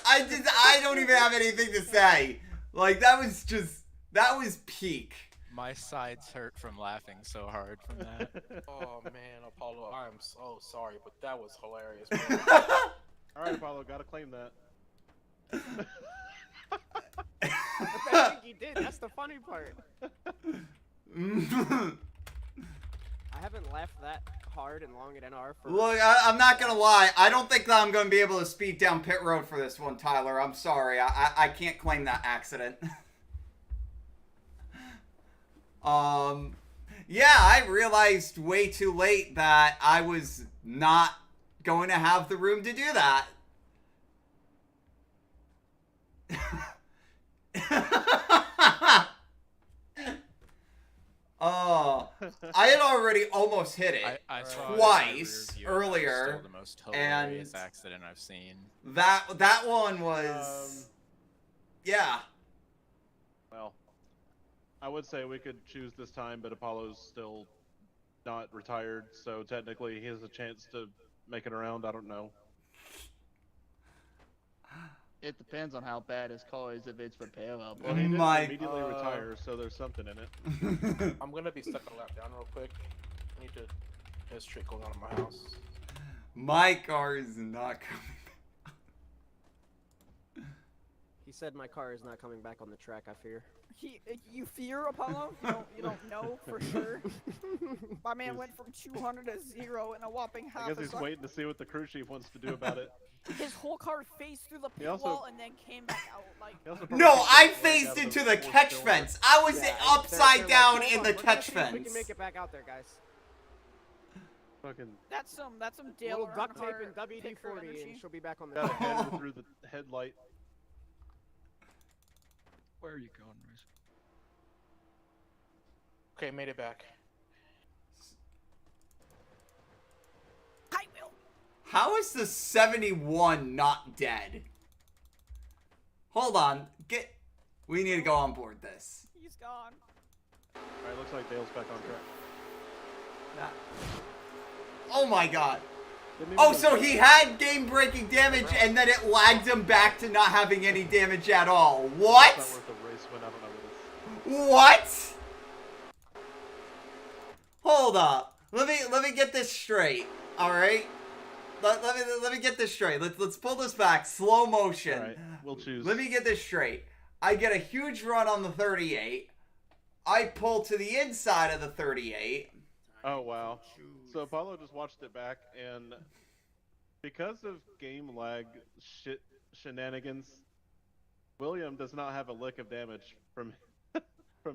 I don't even have anything to say. Like, that was peak. My sides hurt from laughing so hard from that. Oh man, Apollo, I am so sorry, but that was hilarious. Bro. Alright, Apollo, gotta claim that. I think he did. That's the funny part. I haven't laughed that hard and long at NR for. Look, I'm not gonna lie. I don't think that I'm gonna be able to speed down pit road for this one, Tyler. I'm sorry. I can't claim that accident. Yeah, I realized way too late that I was not going to have the room to do that. Oh, I had already almost hit it I saw twice it in my rear view, earlier, Still the most hilarious and accident I've seen. that one was, yeah. Well, I would say we could choose this time, but Apollo's still not retired, so technically he has a chance to make it around. I don't know. It depends on how bad his car is if it's repairable. Well, he didn't immediately retire, so there's something in it. I'm gonna be stuck on a lap down real quick. I need to. There's shit going on in my house. My car is not coming. He said my car is not coming back on the track, I fear. You fear, Apollo? You don't know for sure? My man went from 200 to 0 in a whopping half I guess a he's second. waiting to see what the crew chief wants to do about it. His whole car phased through the pit wall and then came back out. Like, No, I phased into the catch fence. I was upside down in the catch We fence. can make it back out there, guys. Fucking that's some Dale little duct tape Earnhardt and picker WD-40 energy. and she'll be back on the got a track. head through the headlight. Where are you going, Riz? Okay, made it back. How is the 71 not dead? Hold on. We need to go on board this. He's gone. Alright, looks like Dale's back on track. Oh my god. Oh, so he had game-breaking damage and then it lagged him back to not having any damage at all. What? It's not worth a race win, I don't know What? Hold up. Let me get this straight. All right. Let me get this straight. Let's pull this back. Slow motion. All right, we'll choose. Let me get this straight. I get a huge run on the 38. I pull to the inside of the 38. Oh wow. So Apollo just watched it back, and because of game lag shenanigans, William does not have a lick of damage from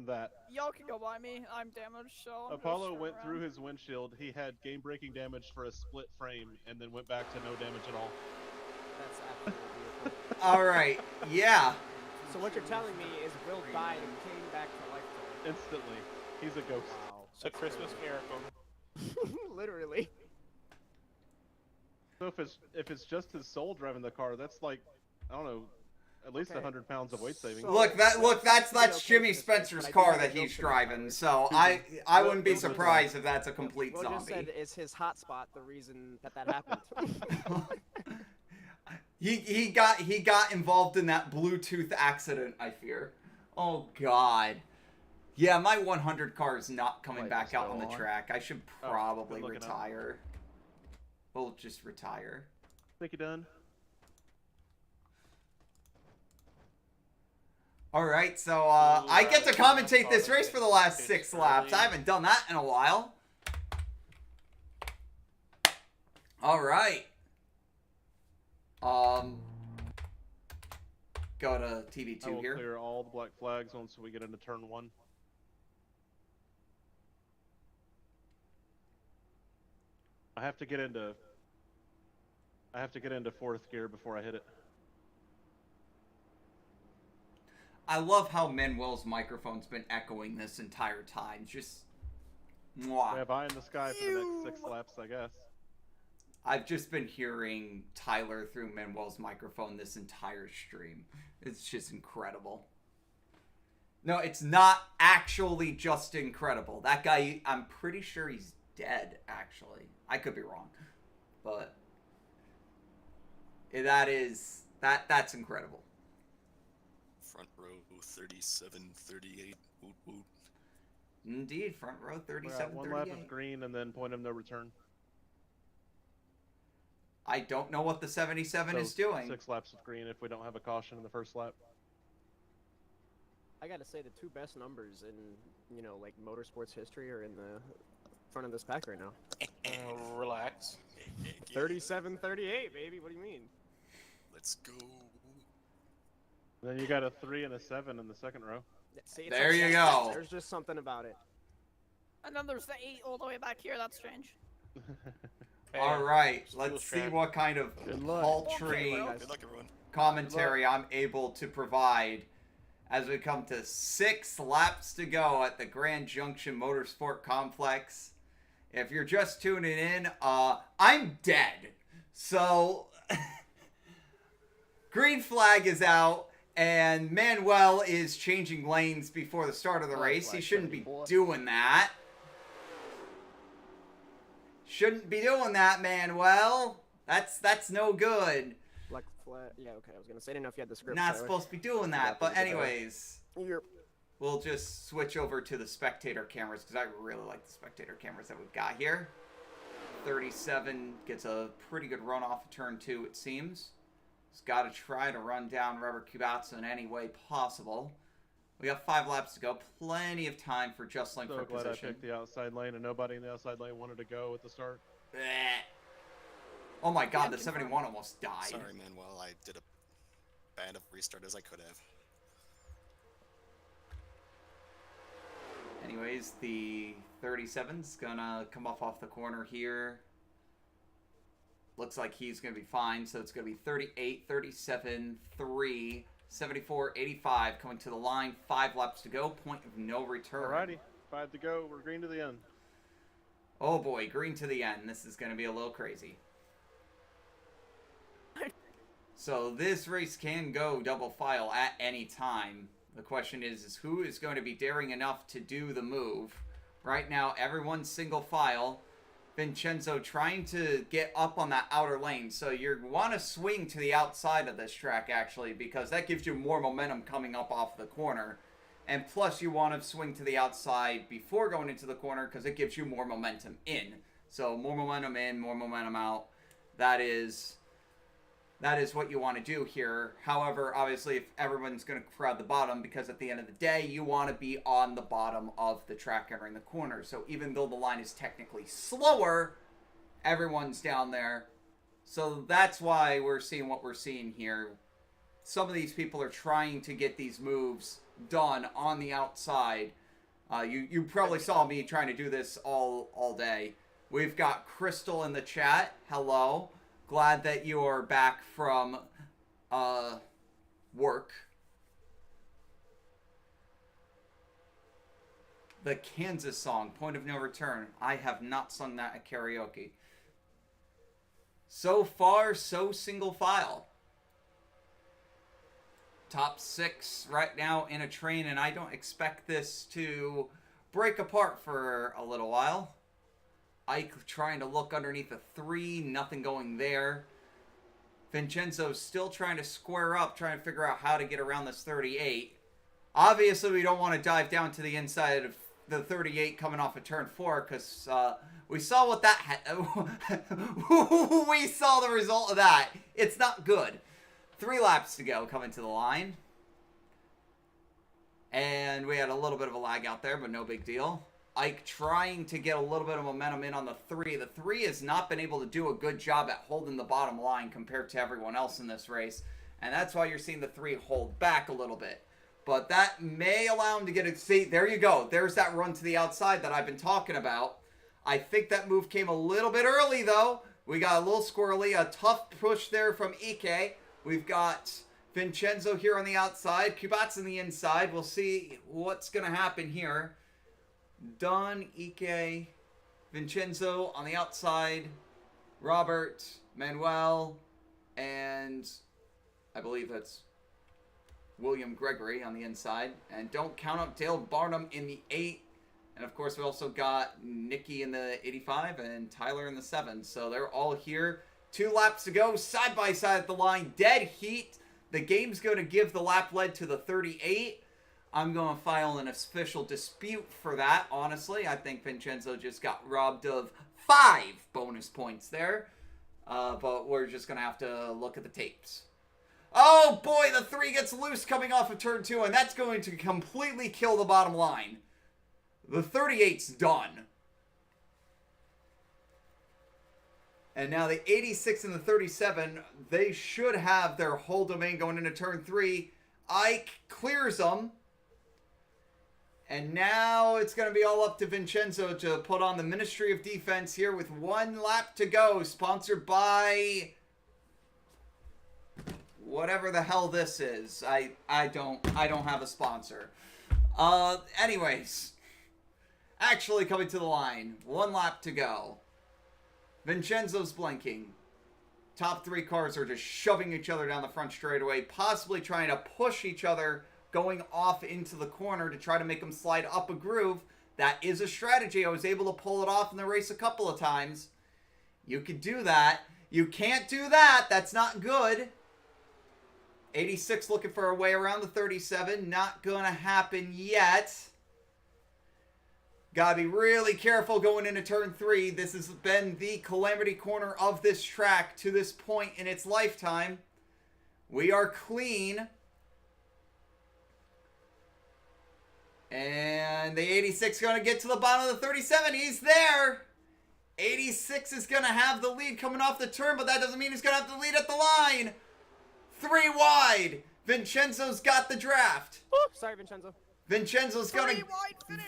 that. Y'all can go by me. I'm damaged, so I'm Apollo just went around. through his windshield. He had game-breaking damage for a split frame, and then went back to no damage at all. That's absolutely beautiful. All right. Yeah. So what you're telling me is Will died and came back to life today. Instantly. He's a ghost. Wow. It's a Christmas miracle. Literally. So if it's just his soul driving the car, that's like, I don't know, at least 100 pounds of weight saving. Look, that's Jimmy Spencer's car that he's driving. So I wouldn't be surprised if that's a complete Will just said zombie. is his hotspot the reason that happened. He got involved in that Bluetooth accident, I fear. Oh god. Yeah, my 100 car is not coming back out on the track. I should probably retire. We'll just retire. Think you done? Alright, so I get to commentate this race for the last 6 laps. I haven't done that in a while. Alright. Go to TV2 I will here. clear all the black flags once we get into turn 1. I have to get into fourth gear before I hit it. I love how Manuel's microphone's been echoing this entire time. Just mwah. We have eye in the sky for the next 6 laps, I guess. I've just been hearing Tyler through Manuel's microphone this entire stream. It's just incredible. No, it's not actually just incredible. That guy, I'm pretty sure he's dead, actually. I could be wrong. But that's incredible. Front row 37, 38, woot woot. Indeed, front row 37, We're at 1 lap of green and then point of no return. I don't know what the 77 is doing. 6 laps of green if we don't have a caution in the first lap. I gotta say the 2 best numbers in, like motorsports history are in the front of this pack right now. Relax. 37-38, baby. What do you mean? Let's go. Then you got a 3 and a 7 in the second row. See, it's There like you that. go. There's just something about it. And then there's the 8 all the way back here. That's strange. All right, let's see what kind of Good luck. paltry Good luck, everyone. commentary I'm able to provide as we come to 6 laps to go at the Grand Junction Motorsport Complex. If you're just tuning in, I'm dead. So, green flag is out, and Manuel is changing lanes before the start of the race. He shouldn't be doing that. Shouldn't be doing that, Manuel. That's no good. Black flag. Yeah, okay. I was gonna say, I didn't know if you had the script. Not supposed to be doing that, but anyways, we'll just switch over to the spectator cameras because I really like the spectator cameras that we've got here. 37 gets a pretty good run off of turn 2, it seems. He's got to try to run down Robert Kubatsa in any way possible. We got 5 laps to go. Plenty of time for Just Link for glad position. I picked the outside lane and nobody in the outside lane wanted to go at the start. Blech. Oh my god, the 71 almost died. Sorry, Manuel. I did a bad of restart as I could have. Anyways, the 37's gonna come off the corner here. Looks like he's gonna be fine, so it's gonna be 38, 37, 3, 74, 85 coming to the line. 5 laps to go. Point of no return. Alrighty, 5 to go. We're green to the end. Oh boy, green to the end. This is gonna be a little crazy. So this race can go double file at any time. The question is who is going to be daring enough to do the move? Right now, everyone's single file. Vincenzo trying to get up on that outer lane. So you want to swing to the outside of this track, actually, because that gives you more momentum coming up off the corner. And plus, you want to swing to the outside before going into the corner because it gives you more momentum in. So more momentum in, more momentum out. That is what you want to do here. However, obviously, if everyone's going to crowd the bottom, because at the end of the day, you want to be on the bottom of the track entering the corner. So even though the line is technically slower, everyone's down there. So that's why we're seeing what we're seeing here. Some of these people are trying to get these moves done on the outside. You probably saw me trying to do this all day. We've got Crystal in the chat. Hello. Glad that you're back from work. The Kansas song, Point of No Return. I have not sung that at karaoke. So far, so single file. Top 6 right now in a train, and I don't expect this to break apart for a little while. Ike trying to look underneath the 3, nothing going there. Vincenzo's still trying to square up, trying to figure out how to get around this 38. Obviously, we don't want to dive down to the inside of the 38 coming off of turn 4, because we saw what that we saw the result of that. It's not good. 3 laps to go coming to the line. And we had a little bit of a lag out there, but no big deal. Ike trying to get a little bit of momentum in on the 3. The 3 has not been able to do a good job at holding the bottom line compared to everyone else in this race. And that's why you're seeing the 3 hold back a little bit. But that may allow him to get a... See, there you go. There's that run to the outside that I've been talking about. I think that move came a little bit early, though. We got a little squirrely. A tough push there from Ike. We've got Vincenzo here on the outside. Kubat's on the inside. We'll see what's going to happen here. Dunn, Ike, Vincenzo on the outside, Robert, Manuel, and I believe that's William Gregory on the inside. And don't count out Dale Barnum in the 8. And of course we also got Nikki in the 85 and Tyler in the 7. So they're all here. 2 laps to go, side by side at the line, dead heat. The game's going to give the lap lead to the 38. I'm going to file an official dispute for that, honestly. I think Vincenzo just got robbed of 5 bonus points there. But we're just going to have to look at the tapes. Oh, boy, the 3 gets loose coming off of turn 2, and that's going to completely kill the bottom line. The 38's done. And now the 86 and the 37, they should have their whole domain going into turn 3. Ike clears them. And now it's going to be all up to Vincenzo to put on the Ministry of Defense here with 1 lap to go. Sponsored by whatever the hell this is. I don't have a sponsor. Anyways, actually coming to the line, 1 lap to go. Vincenzo's blinking. Top 3 cars are just shoving each other down the front straightaway, possibly trying to push each other going off into the corner to try to make them slide up a groove. That is a strategy. I was able to pull it off in the race a couple of times. You could do that. You can't do that. That's not good. 86 looking for a way around the 37. Not going to happen yet. Gotta be really careful going into turn 3. This has been the calamity corner of this track to this point in its lifetime. We are clean. And the 86 going to get to the bottom of the 37. He's there. 86 is going to have the lead coming off the turn, but that doesn't mean he's going to have the lead at the line. 3 wide. Vincenzo's got the draft. Ooh, sorry, Vincenzo. Vincenzo's going to...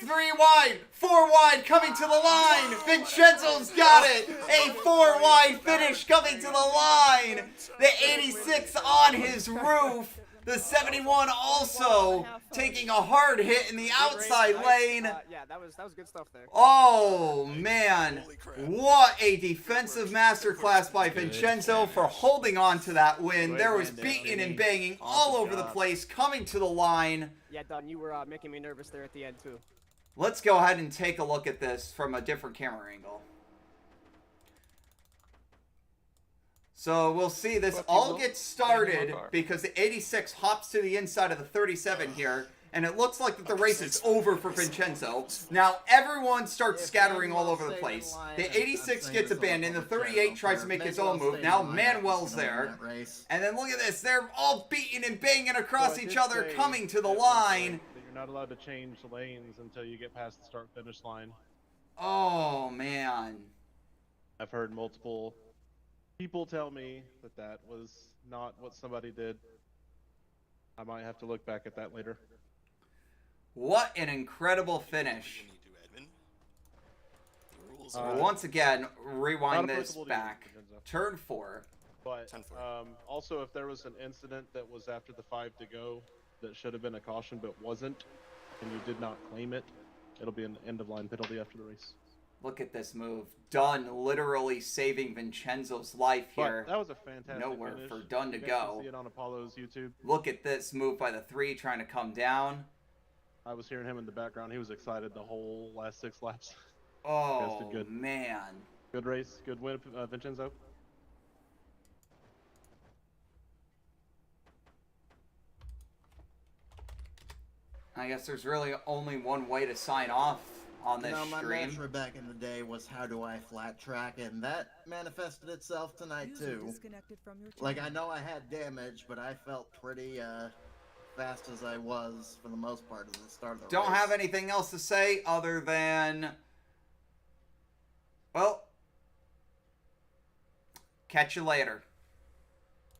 3 wide. 4 wide coming to the line. Vincenzo's got it. A 4 wide finish coming to the line. The 86 on his roof. The 71 also taking a hard hit in the outside lane. Yeah, that was good stuff there. Oh, man. What a defensive masterclass by Vincenzo for holding on to that win. There was beating and banging all over the place coming to the line. Yeah, Don, you were making me nervous there at the end, too. Let's go ahead and take a look at this from a different camera angle. So we'll see this all get started because the 86 hops to the inside of the 37 here, and it looks like that the race is over for Vincenzo. Now everyone starts scattering all over the place. The 86 gets abandoned. The 38 tries to make his own move. Now Manuel's there. And then look at this. They're all beating and banging across each other coming to the line. You're not allowed to change lanes until you get past the start-finish line. Oh, man. I've heard multiple people tell me that that was not what somebody did. I might have to look back at that later. What an incredible finish. Once again, rewind this back. Turn 4. But also, if there was an incident that was after the 5 to go that should have been a caution but wasn't, and you did not claim it, it'll be an end-of-line penalty after the race. Look at this move. Dunn literally saving Vincenzo's life here. But that was a fantastic Nowhere finish. for Dunn to You guys go. can see it on Apollo's YouTube. Look at this move by the 3 trying to come down. I was hearing him in the background. He was excited the whole last 6 laps. Oh, man. Good race. Good win, Vincenzo. I guess there's really only one way to sign off on this my stream. mantra back in the day was how do I flat track, and that manifested itself tonight too. Like, I know I had damage, but I felt pretty fast as I was for the most part at the start of the Don't race. have anything else to say other than, well, catch you later.